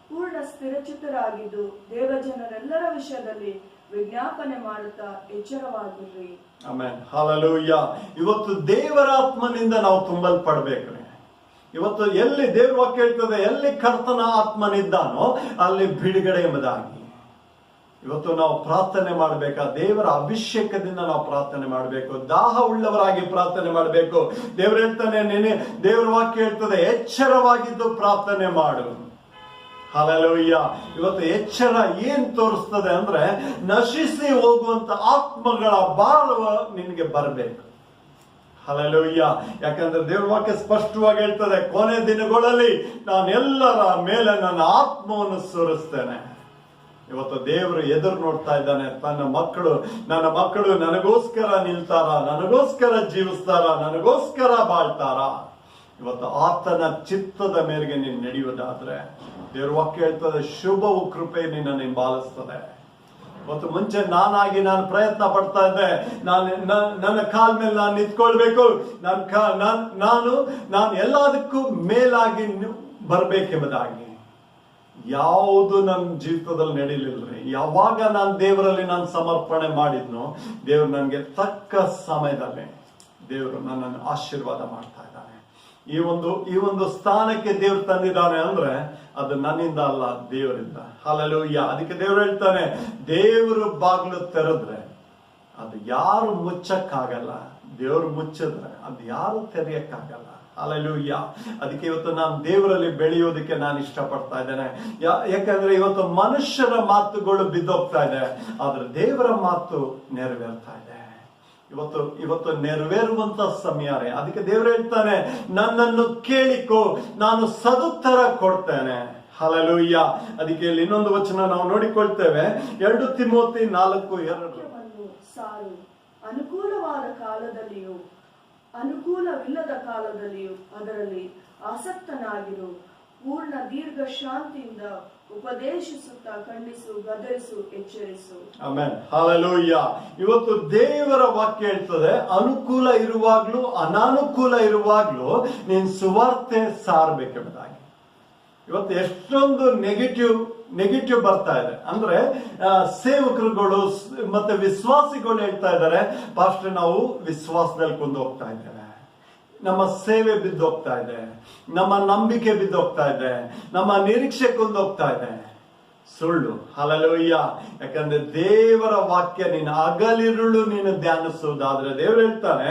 ಪೂರ್ಣ ಸ್ಥಿರಚಿತ್ತರಾಗಿದ್ದು ದೇವಜನರೆಲ್ಲರ ವಿಷಯದಲ್ಲಿ ವಿಜ್ಞಾಪನೆ ಮಾಡುತ್ತಾ ಎಚ್ಚರವಾಗಿರ್ರಿ. ಆಮೆನ್. ಹಲ್ಲೆಲೂಯಾ. ಇವತ್ತು ದೇವರ ಆತ್ಮನಿಂದ ನಾವು ತುಂಬಲ್ಪಡ್ಬೇಕ್ರಿ. ಇವತ್ತು ಎಲ್ಲಿ ದೇವರ ವಾಕ್ಯ ಹೇಳ್ತದೆ, ಎಲ್ಲಿ ಕರ್ತನ ಆತ್ಮನಿದ್ದಾನೋ ಅಲ್ಲಿ ಬಿಡುಗಡೆ ಎಂಬುದಾಗಿ ಇವತ್ತು ನಾವು ಪ್ರಾರ್ಥನೆ ಮಾಡಬೇಕಾ, ದೇವರ ಅಭಿಷೇಕದಿಂದ ನಾವು ಪ್ರಾರ್ಥನೆ ಮಾಡಬೇಕು, ದಾಹ ಉಳ್ಳವರಾಗಿ ಪ್ರಾರ್ಥನೆ ಮಾಡಬೇಕು. ದೇವರು ಹೇಳ್ತಾನೆ, ದೇವರ ವಾಕ್ಯ ಹೇಳ್ತದೆ, ಎಚ್ಚರವಾಗಿದ್ದು ಪ್ರಾರ್ಥನೆ ಮಾಡು. ಹಲ್ಲೆಲೂಯಾ. ಇವತ್ತು ಎಚ್ಚರ ಏನ್ ತೋರಿಸ್ತದೆ ಅಂದ್ರೆ, ನಶಿಸಿ ಹೋಗುವಂತ ಆತ್ಮಗಳ ಭಾರವ ನಿನಗೆ ಬರಬೇಕು. ಹಲ್ಲೆಲೂಯಾ. ಯಾಕಂದ್ರೆ ದೇವರ ವಾಕ್ಯ ಸ್ಪಷ್ಟವಾಗಿ ಹೇಳ್ತದೆ, ಕೊನೆ ದಿನಗಳಲ್ಲಿ ನಾನು ಎಲ್ಲರ ಮೇಲೆ ನನ್ನ ಆತ್ಮವನ್ನು ಸುರಿಸ್ತೇನೆ. ಇವತ್ತು ದೇವರು ಎದುರು ನೋಡ್ತಾ ಇದ್ದಾನೆ. ನನ್ನ ಮಕ್ಕಳು ನನಗೋಸ್ಕರ ನಿಲ್ತಾರ, ನನಗೋಸ್ಕರ ಜೀವಿಸ್ತಾರ, ನನಗೋಸ್ಕರ ಬಾಳ್ತಾರ. ಇವತ್ತು ಆತನ ಚಿತ್ತದ ಮೇರೆಗೆ ನೀನು ನಡೆಯುವುದಾದ್ರೆ ದೇವ್ರ ವಾಕ್ಯ ಹೇಳ್ತದೆ, ಶುಭವು ಕೃಪೆ ನಿನ್ನನ್ನು ಹಿಂಬಾಲಿಸ್ತದೆ. ಇವತ್ತು ಮುಂಚೆ ನಾನು ಪ್ರಯತ್ನ ಪಡ್ತಾ ಇದ್ದೆ, ನನ್ನ ಕಾಲ ಮೇಲೆ ನಾನು ನಿಂತ್ಕೊಳ್ಬೇಕು, ನಾನು ಎಲ್ಲದಕ್ಕೂ ಮೇಲಾಗಿ ಬರ್ಬೇಕೆಂಬುದಾಗಿ ಯಾವುದು ನನ್ನ ಜೀವಿತದಲ್ಲಿ ನಡೀಲಿಲ್ರಿ. ಯಾವಾಗ ನಾನು ದೇವರಲ್ಲಿ ನಾನು ಸಮರ್ಪಣೆ ಮಾಡಿದ್ನೋ, ದೇವರು ನನಗೆ ತಕ್ಕ ಸಮಯದಲ್ಲಿ ದೇವರು ನನ್ನನ್ನು ಆಶೀರ್ವಾದ ಮಾಡ್ತಾ ಇದ್ದಾನೆ. ಈ ಒಂದು ಸ್ಥಾನಕ್ಕೆ ದೇವ್ರು ತಂದಿದ್ದಾನೆ ಅಂದ್ರೆ ಅದು ನನ್ನಿಂದ ಅಲ್ಲ, ದೇವರಿಂದ. ಹಲ್ಲೆಲೂಯಾ. ಅದಕ್ಕೆ ದೇವ್ರು ಹೇಳ್ತಾನೆ, ದೇವರು ಬಾಗಿಲು ತೆರೆದ್ರೆ ಅದು ಯಾರು ಮುಚ್ಚಕ್ಕಾಗಲ್ಲ, ದೇವರು ಮುಚ್ಚಿದ್ರೆ ಅದು ಯಾರು ತೆರೆಯಕ್ಕಾಗಲ್ಲ. ಹಲ್ಲೆಲೂಯಾ. ಅದಕ್ಕೆ ಇವತ್ತು ನಾನು ದೇವರಲ್ಲಿ ಬೆಳೆಯೋದಕ್ಕೆ ನಾನು ಇಷ್ಟಪಡ್ತಾ ಇದ್ದೇನೆ. ಯಾಕಂದ್ರೆ ಇವತ್ತು ಮನುಷ್ಯರ ಮಾತುಗಳು ಬಿದ್ದೋಗ್ತಾ ಇದೆ, ಆದ್ರೆ ದೇವರ ಮಾತು ನೆರವೇರ್ತಾ ಇದೆ. ಇವತ್ತು ನೆರವೇರುವಂತ ಸಮಯ. ಅದಕ್ಕೆ ದೇವರು ಹೇಳ್ತಾನೆ, ನನ್ನನ್ನು ಕೇಳಿಕೋ, ನಾನು ಸದುತ್ತರ ಕೊಡ್ತೇನೆ. ಹಲ್ಲೆಲೂಯಾ. ಅದಕ್ಕೆ ಇಲ್ಲಿ ಇನ್ನೊಂದು ವಚನ ನಾವು ನೋಡಿಕೊಳ್ತೇವೆ, 2 ತಿಮೋಥಿ 4:2. ಸಾರು, ಅನುಕೂಲವಾದ ಕಾಲದಲ್ಲಿಯೂ ಅನುಕೂಲವಿಲ್ಲದ ಕಾಲದಲ್ಲಿಯೂ ಅದರಲ್ಲಿ ಆಸಕ್ತನಾಗಿರು, ಪೂರ್ಣ ದೀರ್ಘ ಶಾಂತಿಯಿಂದ ಉಪದೇಶಿಸುತ್ತಾ ಖಂಡಿಸು, ಗದರಿಸು, ಎಚ್ಚರಿಸು. ಆಮೆನ್. ಹಲ್ಲೆಲೂಯಾ. ಇವತ್ತು ದೇವರ ವಾಕ್ಯ ಹೇಳ್ತದೆ, ಅನುಕೂಲ ಇರುವಾಗ್ಲೂ ಅನಾನುಕೂಲ ಇರುವಾಗ್ಲೂ ನೀನ್ ಸುವಾರ್ತೆ ಸಾರ್ಬೇಕೆಂಬುದಾಗಿ. ಇವತ್ತು ಎಷ್ಟೊಂದು ನೆಗೆಟಿವ್ ಬರ್ತಾ ಇದೆ. ಅಂದ್ರೆ ಸೇವಕರುಗಳು ಮತ್ತೆ ವಿಶ್ವಾಸಿಗಳು ಹೇಳ್ತಾ ಇದ್ದಾರೆ, ಪಾಸ್ಟರ್ ನಾವು ವಿಶ್ವಾಸದಲ್ಲಿ ಕೊಂದು ಹೋಗ್ತಾ ಇದ್ದೇವೆ, ನಮ್ಮ ಸೇವೆ ಬಿದ್ದೋಗ್ತಾ ಇದೆ, ನಮ್ಮ ನಂಬಿಕೆ ಬಿದ್ದೋಗ್ತಾ ಇದೆ, ನಮ್ಮ ನಿರೀಕ್ಷೆ ಕೊಂದೋಗ್ತಾ ಇದೆ. ಸುಳ್ಳು. ಹಲ್ಲೆಲೂಯಾ. ಯಾಕಂದ್ರೆ ದೇವರ ವಾಕ್ಯ ನೀನು ಹಗಲಿರುಳು ನೀನು ಧ್ಯಾನಿಸುವುದಾದ್ರೆ, ದೇವರು ಹೇಳ್ತಾನೆ,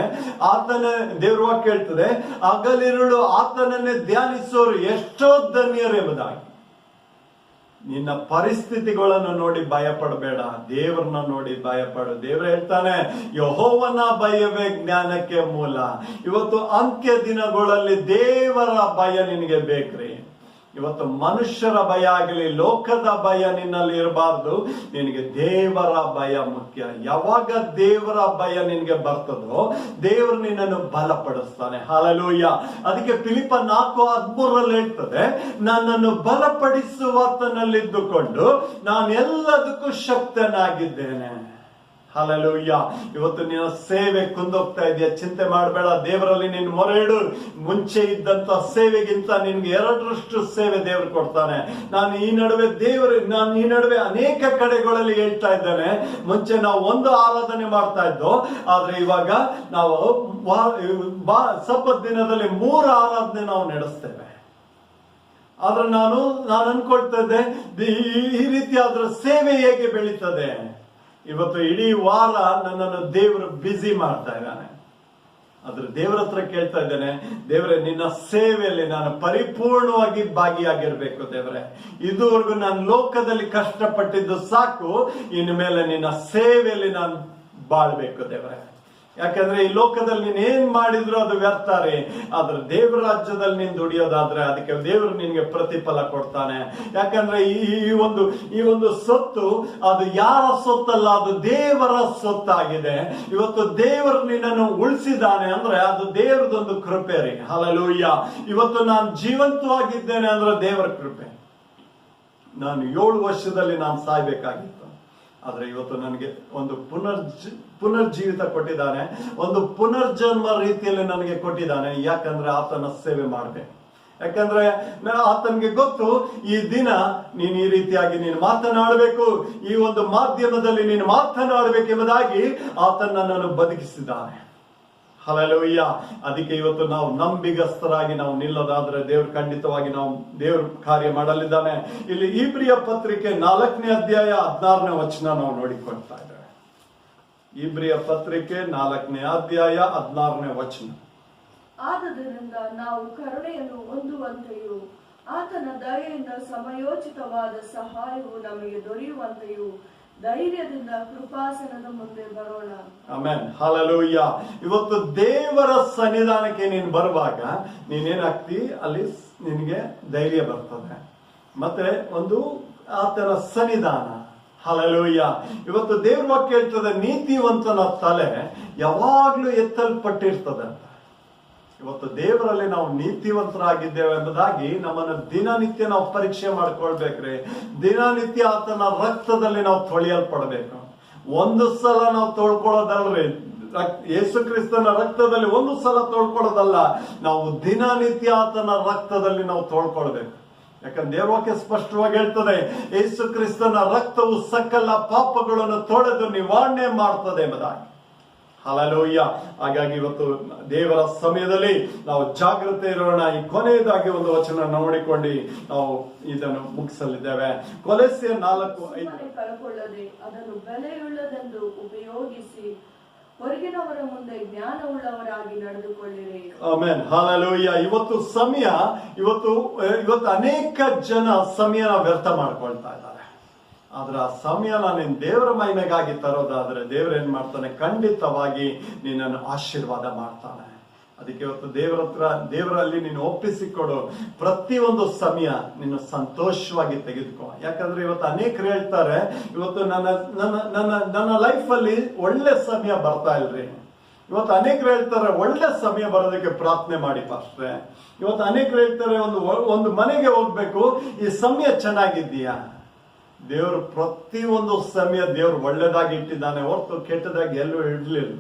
ದೇವರ ವಾಕ್ಯ ಹೇಳ್ತದೆ, ಹಗಲಿರುಳು ಆತನನ್ನೇ ಧ್ಯಾನಿಸೋರು ಎಷ್ಟೋ ಧನ್ಯರು ಎಂಬುದಾಗಿ. ನಿನ್ನ ಪರಿಸ್ಥಿತಿಗಳನ್ನು ನೋಡಿ ಭಯ ಪಡಬೇಡ, ದೇವರನ್ನ ನೋಡಿ ಭಯ ಪಡು. ದೇವರು ಹೇಳ್ತಾನೆ, ಯೆಹೋವನ ಭಯವೇ ಜ್ಞಾನಕ್ಕೆ ಮೂಲ. ಇವತ್ತು ಅಂತ್ಯ ದಿನಗಳಲ್ಲಿ ದೇವರ ಭಯ ನಿನಗೆ ಬೇಕ್ರಿ. ಇವತ್ತು ಮನುಷ್ಯರ ಭಯ ಆಗಲಿ, ಲೋಕದ ಭಯ ನಿನ್ನಲ್ಲಿ ಇರಬಾರ್ದು. ನಿನಗೆ ದೇವರ ಭಯ ಮುಖ್ಯ. ಯಾವಾಗ ದೇವರ ಭಯ ನಿನಗೆ ಬರ್ತದೋ, ದೇವರು ನಿನ್ನನ್ನು ಬಲಪಡಿಸ್ತಾನೆ. ಹಲ್ಲೆಲೂಯಾ. ಅದಕ್ಕೆ ಫಿಲಿಪ್ಪ 4:13 ಹೇಳ್ತದೆ, ನನ್ನನ್ನು ಬಲಪಡಿಸುವಾತನಲ್ಲಿದ್ದುಕೊಂಡು ನಾನು ಎಲ್ಲದಕ್ಕೂ ಶಕ್ತನಾಗಿದ್ದೇನೆ. ಹಲ್ಲೆಲೂಯಾ. ಇವತ್ತು ನಿನ್ನ ಸೇವೆ ಕುಂದೋಗ್ತಾ ಇದೆಯಾ, ಚಿಂತೆ ಮಾಡಬೇಡ. ದೇವರಲ್ಲಿ ನೀನು ಮೊರೆ ಇಡು. ಮುಂಚೆ ಇದ್ದಂತ ಸೇವೆಗಿಂತ ನಿನ್ಗೆ 2ರಷ್ಟು ಸೇವೆ ದೇವರು ಕೊಡ್ತಾನೆ. ನಾನು ಈ ನಡುವೆ ಅನೇಕ ಕಡೆಗಳಲ್ಲಿ ಹೇಳ್ತಾ ಇದ್ದೇನೆ, ಮುಂಚೆ ನಾವು ಒಂದು ಆರಾಧನೆ ಮಾಡ್ತಾ ಇದ್ದೋ, ಆದ್ರೆ ಇವಾಗ ನಾವು ಸಬ್ಬತ್ ದಿನದಲ್ಲಿ 3 ಆರಾಧನೆ ನಾವು ನಡೆಸ್ತೇವೆ. ಆದ್ರೆ ನಾನು ಅನ್ಕೊಳ್ತಾ ಇದ್ದೆ, ಈ ರೀತಿ ಆದ್ರೆ ಸೇವೆ ಹೇಗೆ ಬೆಳೀತದೆ? ಇವತ್ತು ಇಡೀ ವಾರ ನನ್ನನ್ನು ದೇವರು ಬ್ಯುಸಿ ಮಾಡ್ತಾ ಇದ್ದಾನೆ. ಆದ್ರೆ ದೇವರ ಹತ್ರ ಕೇಳ್ತಾ ಇದ್ದೇನೆ, ದೇವರೇ ನಿನ್ನ ಸೇವೆಯಲ್ಲಿ ನಾನು ಪರಿಪೂರ್ಣವಾಗಿ ಭಾಗಿಯಾಗಿರ್ಬೇಕು. ದೇವರೇ, ಇದುವರೆಗೂ ನಾನು ಲೋಕದಲ್ಲಿ ಕಷ್ಟಪಟ್ಟಿದ್ದು ಸಾಕು, ಇನ್ನು ಮೇಲೆ ನಿನ್ನ ಸೇವೆಯಲ್ಲಿ ನಾನು ಬಾಳ್ಬೇಕು. ದೇವರೇ, ಯಾಕಂದ್ರೆ ಈ ಲೋಕದಲ್ಲಿ ನೀನ್ ಏನ್ ಮಾಡಿದ್ರು ಅದು ವ್ಯರ್ಥಾರೆ. ಆದ್ರೆ ದೇವರ ರಾಜ್ಯದಲ್ಲಿ ನೀನ್ ದುಡಿಯೋದಾದ್ರೆ ಅದಕ್ಕೆ ದೇವರು ನಿನ್ಗೆ ಪ್ರತಿಫಲ ಕೊಡ್ತಾನೆ. ಯಾಕಂದ್ರೆ ಈ ಒಂದು ಸೊತ್ತು ಅದು ಯಾರ ಸೊತ್ತಲ್ಲ, ಅದು ದೇವರ ಸೊತ್ತಾಗಿದೆ. ಇವತ್ತು ದೇವರು ನಿನ್ನನ್ನು ಉಳಿಸಿದಾನೆ ಅಂದ್ರೆ ಅದು ದೇವರದೊಂದು ಕೃಪೆ ರೀ. ಹಲ್ಲೆಲೂಯಾ. ಇವತ್ತು ನಾನು ಜೀವಂತವಾಗಿದ್ದೇನೆ ಅಂದ್ರೆ ದೇವರ ಕೃಪೆ. ನಾನು 7 ವರ್ಷದಲ್ಲಿ ನಾನು ಸಾಯ್ಬೇಕಾಗಿತ್ತು, ಆದ್ರೆ ಇವತ್ತು ನನಗೆ ಒಂದು ಪುನರ್ಜೀವಿತ ಕೊಟ್ಟಿದ್ದಾನೆ, ಒಂದು ಪುನರ್ಜನ್ಮ ರೀತಿಯಲ್ಲಿ ನನಗೆ ಕೊಟ್ಟಿದ್ದಾನೆ. ಯಾಕಂದ್ರೆ ಆತನ ಸೇವೆ ಮಾಡ್ಬೇಕು. ಯಾಕಂದ್ರೆ ಆತನಿಗೆ ಗೊತ್ತು ಈ ದಿನ ನೀನು ಈ ರೀತಿಯಾಗಿ ನೀನು ಮಾತನಾಡಬೇಕು, ಈ ಒಂದು ಮಾಧ್ಯಮದಲ್ಲಿ ನೀನು ಮಾತನಾಡಬೇಕೆಂಬುದಾಗಿ ಆತನ ನನ್ನನ್ನು ಬದುಕಿಸಿದ್ದಾನೆ. ಹಲ್ಲೆಲೂಯಾ. ಅದಕ್ಕೆ ಇವತ್ತು ನಾವು ನಂಬಿಗಸ್ತರಾಗಿ ನಾವು ನಿಲ್ಲೋದಾದ್ರೆ ದೇವ್ರು ಖಂಡಿತವಾಗಿ ನಾವು ದೇವ್ರ ಕಾರ್ಯ ಮಾಡಲಿದ್ದಾನೆ. ಇಲ್ಲಿ ಇಬ್ರಿಯ ಪತ್ರಿಕೆ 4ನೇ ಅಧ್ಯಾಯ 16ನೇ ವಚನ ನಾವು ನೋಡಿಕೊಳ್ತಾ ಇದ್ದೇವೆ. ಇಬ್ರಿಯ ಪತ್ರಿಕೆ 4ನೇ ಅಧ್ಯಾಯ 16ನೇ ವಚನ. ಆದುದರಿಂದ ನಾವು ಕರುಣೆಯನ್ನು ಹೊಂದುವಂತೆಯೂ ಆತನ ದಯೆಯಿಂದ ಸಮಯೋಚಿತವಾದ ಸಹಾಯವು ನಮಗೆ ದೊರೆಯುವಂತೆಯೂ ಧೈರ್ಯದಿಂದ ಕೃಪಾಸನದ ಮುಂದೆ ಬರೋಣ. ಆಮೆನ್. ಹಲ್ಲೆಲೂಯಾ. ಇವತ್ತು ದೇವರ ಸನ್ನಿಧಾನಕ್ಕೆ ನೀನು ಬರುವಾಗ ನೀನೇನಾಗ್ತಿ, ಅಲ್ಲಿ ನಿನಗೆ ಧೈರ್ಯ ಬರ್ತದೆ, ಮತ್ತೆ ಒಂದು ಆತನ ಸನ್ನಿಧಾನ. ಹಲ್ಲೆಲೂಯಾ. ಇವತ್ತು ದೇವ್ರ ವಾಕ್ಯ ಹೇಳ್ತದೆ, ನೀತಿವಂತನ ತಲೆ ಯಾವಾಗ್ಲೂ ಎತ್ತಲ್ಪಟ್ಟಿರ್ತದೆ ಅಂತ. ಇವತ್ತು ದೇವರಲ್ಲಿ ನಾವು ನೀತಿವಂತರಾಗಿದ್ದೇವೆ ಎಂಬುದಾಗಿ ನಮ್ಮನ್ನು ದಿನನಿತ್ಯ ನಾವು ಪರೀಕ್ಷೆ ಮಾಡ್ಕೊಳ್ಬೇಕ್ರಿ. ದಿನನಿತ್ಯ ಆತನ ರಕ್ತದಲ್ಲಿ ನಾವು ತೊಳೆಯಲ್ಪಡಬೇಕು. ಒಂದು ಸಲ ನಾವು ತೊಳ್ಕೊಳ್ಳೋದಲ್ರಿ, ಯೇಸು ಕ್ರಿಸ್ತನ ರಕ್ತದಲ್ಲಿ ಒಂದು ಸಲ ತೊಳ್ಕೊಳ್ಳೋದಲ್ಲ, ನಾವು ದಿನನಿತ್ಯ ಆತನ ರಕ್ತದಲ್ಲಿ ನಾವು ತೊಳ್ಕೊಳ್ಬೇಕು. ಯಾಕಂದ್ರೆ ದೇವವಾಕ್ಯ ಸ್ಪಷ್ಟವಾಗಿ ಹೇಳ್ತದೆ, ಯೇಸು ಕ್ರಿಸ್ತನ ರಕ್ತವು ಸಕಲ ಪಾಪಗಳನ್ನು ತೊಳೆದು ನಿವಾರಣೆ ಮಾಡ್ತದೆ ಎಂಬುದಾಗಿ. ಹಲ್ಲೆಲೂಯಾ. ಹಾಗಾಗಿ ಇವತ್ತು ದೇವರ ಸಮಯದಲ್ಲಿ ನಾವು ಜಾಗೃತೆ ಇರೋಣ. ಈ ಕೊನೆಯದಾಗಿ ಒಂದು ವಚನ ನೋಡಿಕೊಂಡು ನಾವು ಇದನ್ನು ಮುಗಿಸಲಿದ್ದೇವೆ. ಕೊಲೊಸ್ಸೆ 4:5. ಕಳಕೊಳ್ಳದೆ ಅದನ್ನು ಬೆಲೆಯುಳ್ಳದೆಂದು ಉಪಯೋಗಿಸಿ ಹೊರಗಿನವರ ಮುಂದೆ ಜ್ಞಾನವುಳ್ಳವರಾಗಿ ನಡೆದುಕೊಳ್ಳಿರಿ. ಆಮೆನ್. ಹಲ್ಲೆಲೂಯಾ. ಇವತ್ತು ಅನೇಕ ಜನ ಸಮಯನ ವ್ಯರ್ಥ ಮಾಡ್ಕೊಳ್ತಾ ಇದ್ದಾರೆ. ಆದ್ರೆ ಆ ಸಮಯನ ನೀನ್ ದೇವರ ಮಹಿಮೆಗಾಗಿ ತರೋದಾದ್ರೆ ದೇವ್ರೇನ್ ಮಾಡ್ತಾನೆ, ಖಂಡಿತವಾಗಿ ನಿನ್ನನ್ನು ಆಶೀರ್ವಾದ ಮಾಡ್ತಾನೆ. ಅದಕ್ಕೆ ಇವತ್ತು ದೇವರಲ್ಲಿ ನೀನು ಒಪ್ಪಿಸಿಕೊಡು. ಪ್ರತಿಯೊಂದು ಸಮಯ ನೀನು ಸಂತೋಷವಾಗಿ ತೆಗೆದುಕೋ. ಯಾಕಂದ್ರೆ ಇವತ್ತು ಅನೇಕರು ಹೇಳ್ತಾರೆ, ಇವತ್ತು ನನ್ನ ಲೈಫ್ ಅಲ್ಲಿ ಒಳ್ಳೆ ಸಮಯ ಬರ್ತಾ ಇಲ್ರಿ. ಇವತ್ತು ಅನೇಕರು ಹೇಳ್ತಾರೆ, ಒಳ್ಳೆ ಸಮಯ ಬರೋದಕ್ಕೆ ಪ್ರಾರ್ಥನೆ ಮಾಡಿ ಪಾಸ್ಟ್ರೆ. ಇವತ್ತು ಅನೇಕರು ಹೇಳ್ತಾರೆ, ಒಂದು ಮನೆಗೆ ಹೋಗ್ಬೇಕು, ಈ ಸಮಯ ಚೆನ್ನಾಗಿದ್ದೀಯಾ? ದೇವರು ಪ್ರತಿಯೊಂದು ಸಮಯ ದೇವ್ರು ಒಳ್ಳೇದಾಗಿ ಇಟ್ಟಿದ್ದಾನೆ ಹೊರತು ಕೆಟ್ಟದಾಗಿ ಎಲ್ಲೂ ಇಡ್ಲಿಲ್ಲ.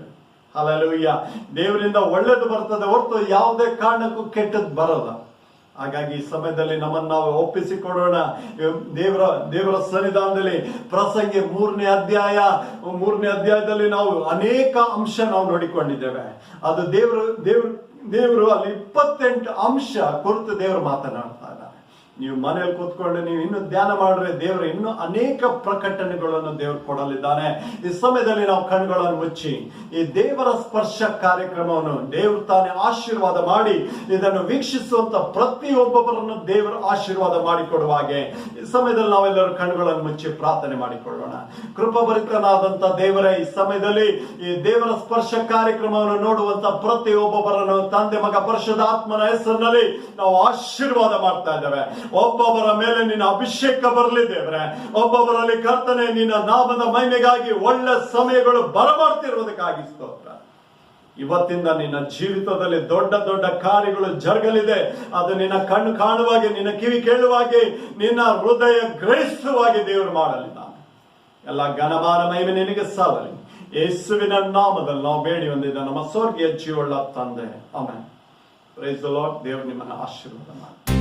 ಹಲ್ಲೆಲೂಯಾ. ದೇವರಿಂದ ಒಳ್ಳೇದು ಬರ್ತದೆ ಹೊರತು ಯಾವುದೇ ಕಾರಣಕ್ಕೂ ಕೆಟ್ಟದ್ದು ಬರಲ್ಲ. ಹಾಗಾಗಿ ಈ ಸಮಯದಲ್ಲಿ ನಮ್ಮನ್ನು ನಾವು ಒಪ್ಪಿಸಿಕೊಡೋಣ ದೇವರ ಸನ್ನಿಧಾನದಲ್ಲಿ. ಪ್ರಸಂಗಿ 3ನೇ ಅಧ್ಯಾಯದಲ್ಲಿ ನಾವು ಅನೇಕ ಅಂಶ ನಾವು ನೋಡಿಕೊಂಡಿದ್ದೇವೆ. ಅದು ದೇವರು ಅಲ್ಲಿ 28 ಅಂಶ ಕುರಿತು ದೇವರು ಮಾತನಾಡ್ತಾ ಇದ್ದಾರೆ. ನೀವು ಮನೆಯಲ್ಲಿ ಕೂತ್ಕೊಂಡು ನೀವು ಇನ್ನು ಧ್ಯಾನ ಮಾಡ್ರೆ ದೇವರು ಇನ್ನೂ ಅನೇಕ ಪ್ರಕಟಣೆಗಳನ್ನು ದೇವರು ಕೊಡಲಿದ್ದಾನೆ. ಈ ಸಮಯದಲ್ಲಿ ನಾವು ಕಣ್ಣುಗಳನ್ನು ಮುಚ್ಚಿ ಈ ದೇವರ ಸ್ಪರ್ಶ ಕಾರ್ಯಕ್ರಮವನ್ನು ದೇವರು ತಾನೇ ಆಶೀರ್ವಾದ ಮಾಡಿ ಇದನ್ನು ವೀಕ್ಷಿಸುವಂತ ಪ್ರತಿಯೊಬ್ಬೊಬ್ಬರನ್ನು ದೇವರು ಆಶೀರ್ವಾದ ಮಾಡಿಕೊಡುವ ಹಾಗೆ ಈ ಸಮಯದಲ್ಲಿ ನಾವೆಲ್ಲರೂ ಕಣ್ಣುಗಳನ್ನು ಮುಚ್ಚಿ ಪ್ರಾರ್ಥನೆ ಮಾಡಿಕೊಳ್ಳೋಣ. ಕೃಪಾಭರಿತನಾದಂತ ದೇವರೇ, ಈ ಸಮಯದಲ್ಲಿ ಈ ದೇವರ ಸ್ಪರ್ಶ ಕಾರ್ಯಕ್ರಮವನ್ನು ನೋಡುವಂತ ಪ್ರತಿಯೊಬ್ಬೊಬ್ಬರನ್ನು ತಂದೆ ಮಗ ಪರಿಶುದ್ಧಾತ್ಮನ ಹೆಸರಿನಲ್ಲಿ ನಾವು ಆಶೀರ್ವಾದ ಮಾಡ್ತಾ ಇದ್ದೇವೆ. ಒಬ್ಬೊಬ್ಬರ ಮೇಲೆ ನಿನ್ನ ಅಭಿಷೇಕ ಬರಲಿ ದೇವರೇ. ಒಬ್ಬೊಬ್ಬರಲ್ಲಿ ಕರ್ತನೆ ನಿನ್ನ ನಾಮದ ಮಹಿಮೆಗಾಗಿ ಒಳ್ಳೆ ಸಮಯಗಳು ಬರಮಾಡ್ತಿರುವುದಕ್ಕಾಗಿ ಸ್ತೋತ್ರ. ಇವತ್ತಿಂದ ನಿನ್ನ ಜೀವಿತದಲ್ಲಿ ದೊಡ್ಡ ದೊಡ್ಡ ಕಾರ್ಯಗಳು ಜರುಗಲಿದೆ. ಅದು ನಿನ್ನ ಕಣ್ಣು ಕಾಣುವಾಗೆ, ನಿನ್ನ ಕಿವಿ ಕೇಳುವಾಗೆ, ನಿನ್ನ ಹೃದಯ ಗ್ರಹಿಸುವಾಗೆ ದೇವರು ಮಾಡಲಿ. ನಾನು ಎಲ್ಲ ಘನಮಾನ ಮಹಿಮೆ ನಿನಗೆ ಸಲ್ಲಲಿ. ಯೇಸುವಿನ ನಾಮದಲ್ಲಿ ನಾವು ಬೇಡಿ ಹೊಂದಿದ ನಮ್ಮ ಸ್ವರ್ಗೀಯ ಜೀವವುಳ್ಳ ತಂದೆ, ಆಮೆನ್. Price the lord. ದೇವರು ನಿಮ್ಮನ್ನು ಆಶೀರ್ವಾದ ಮಾಡಿ.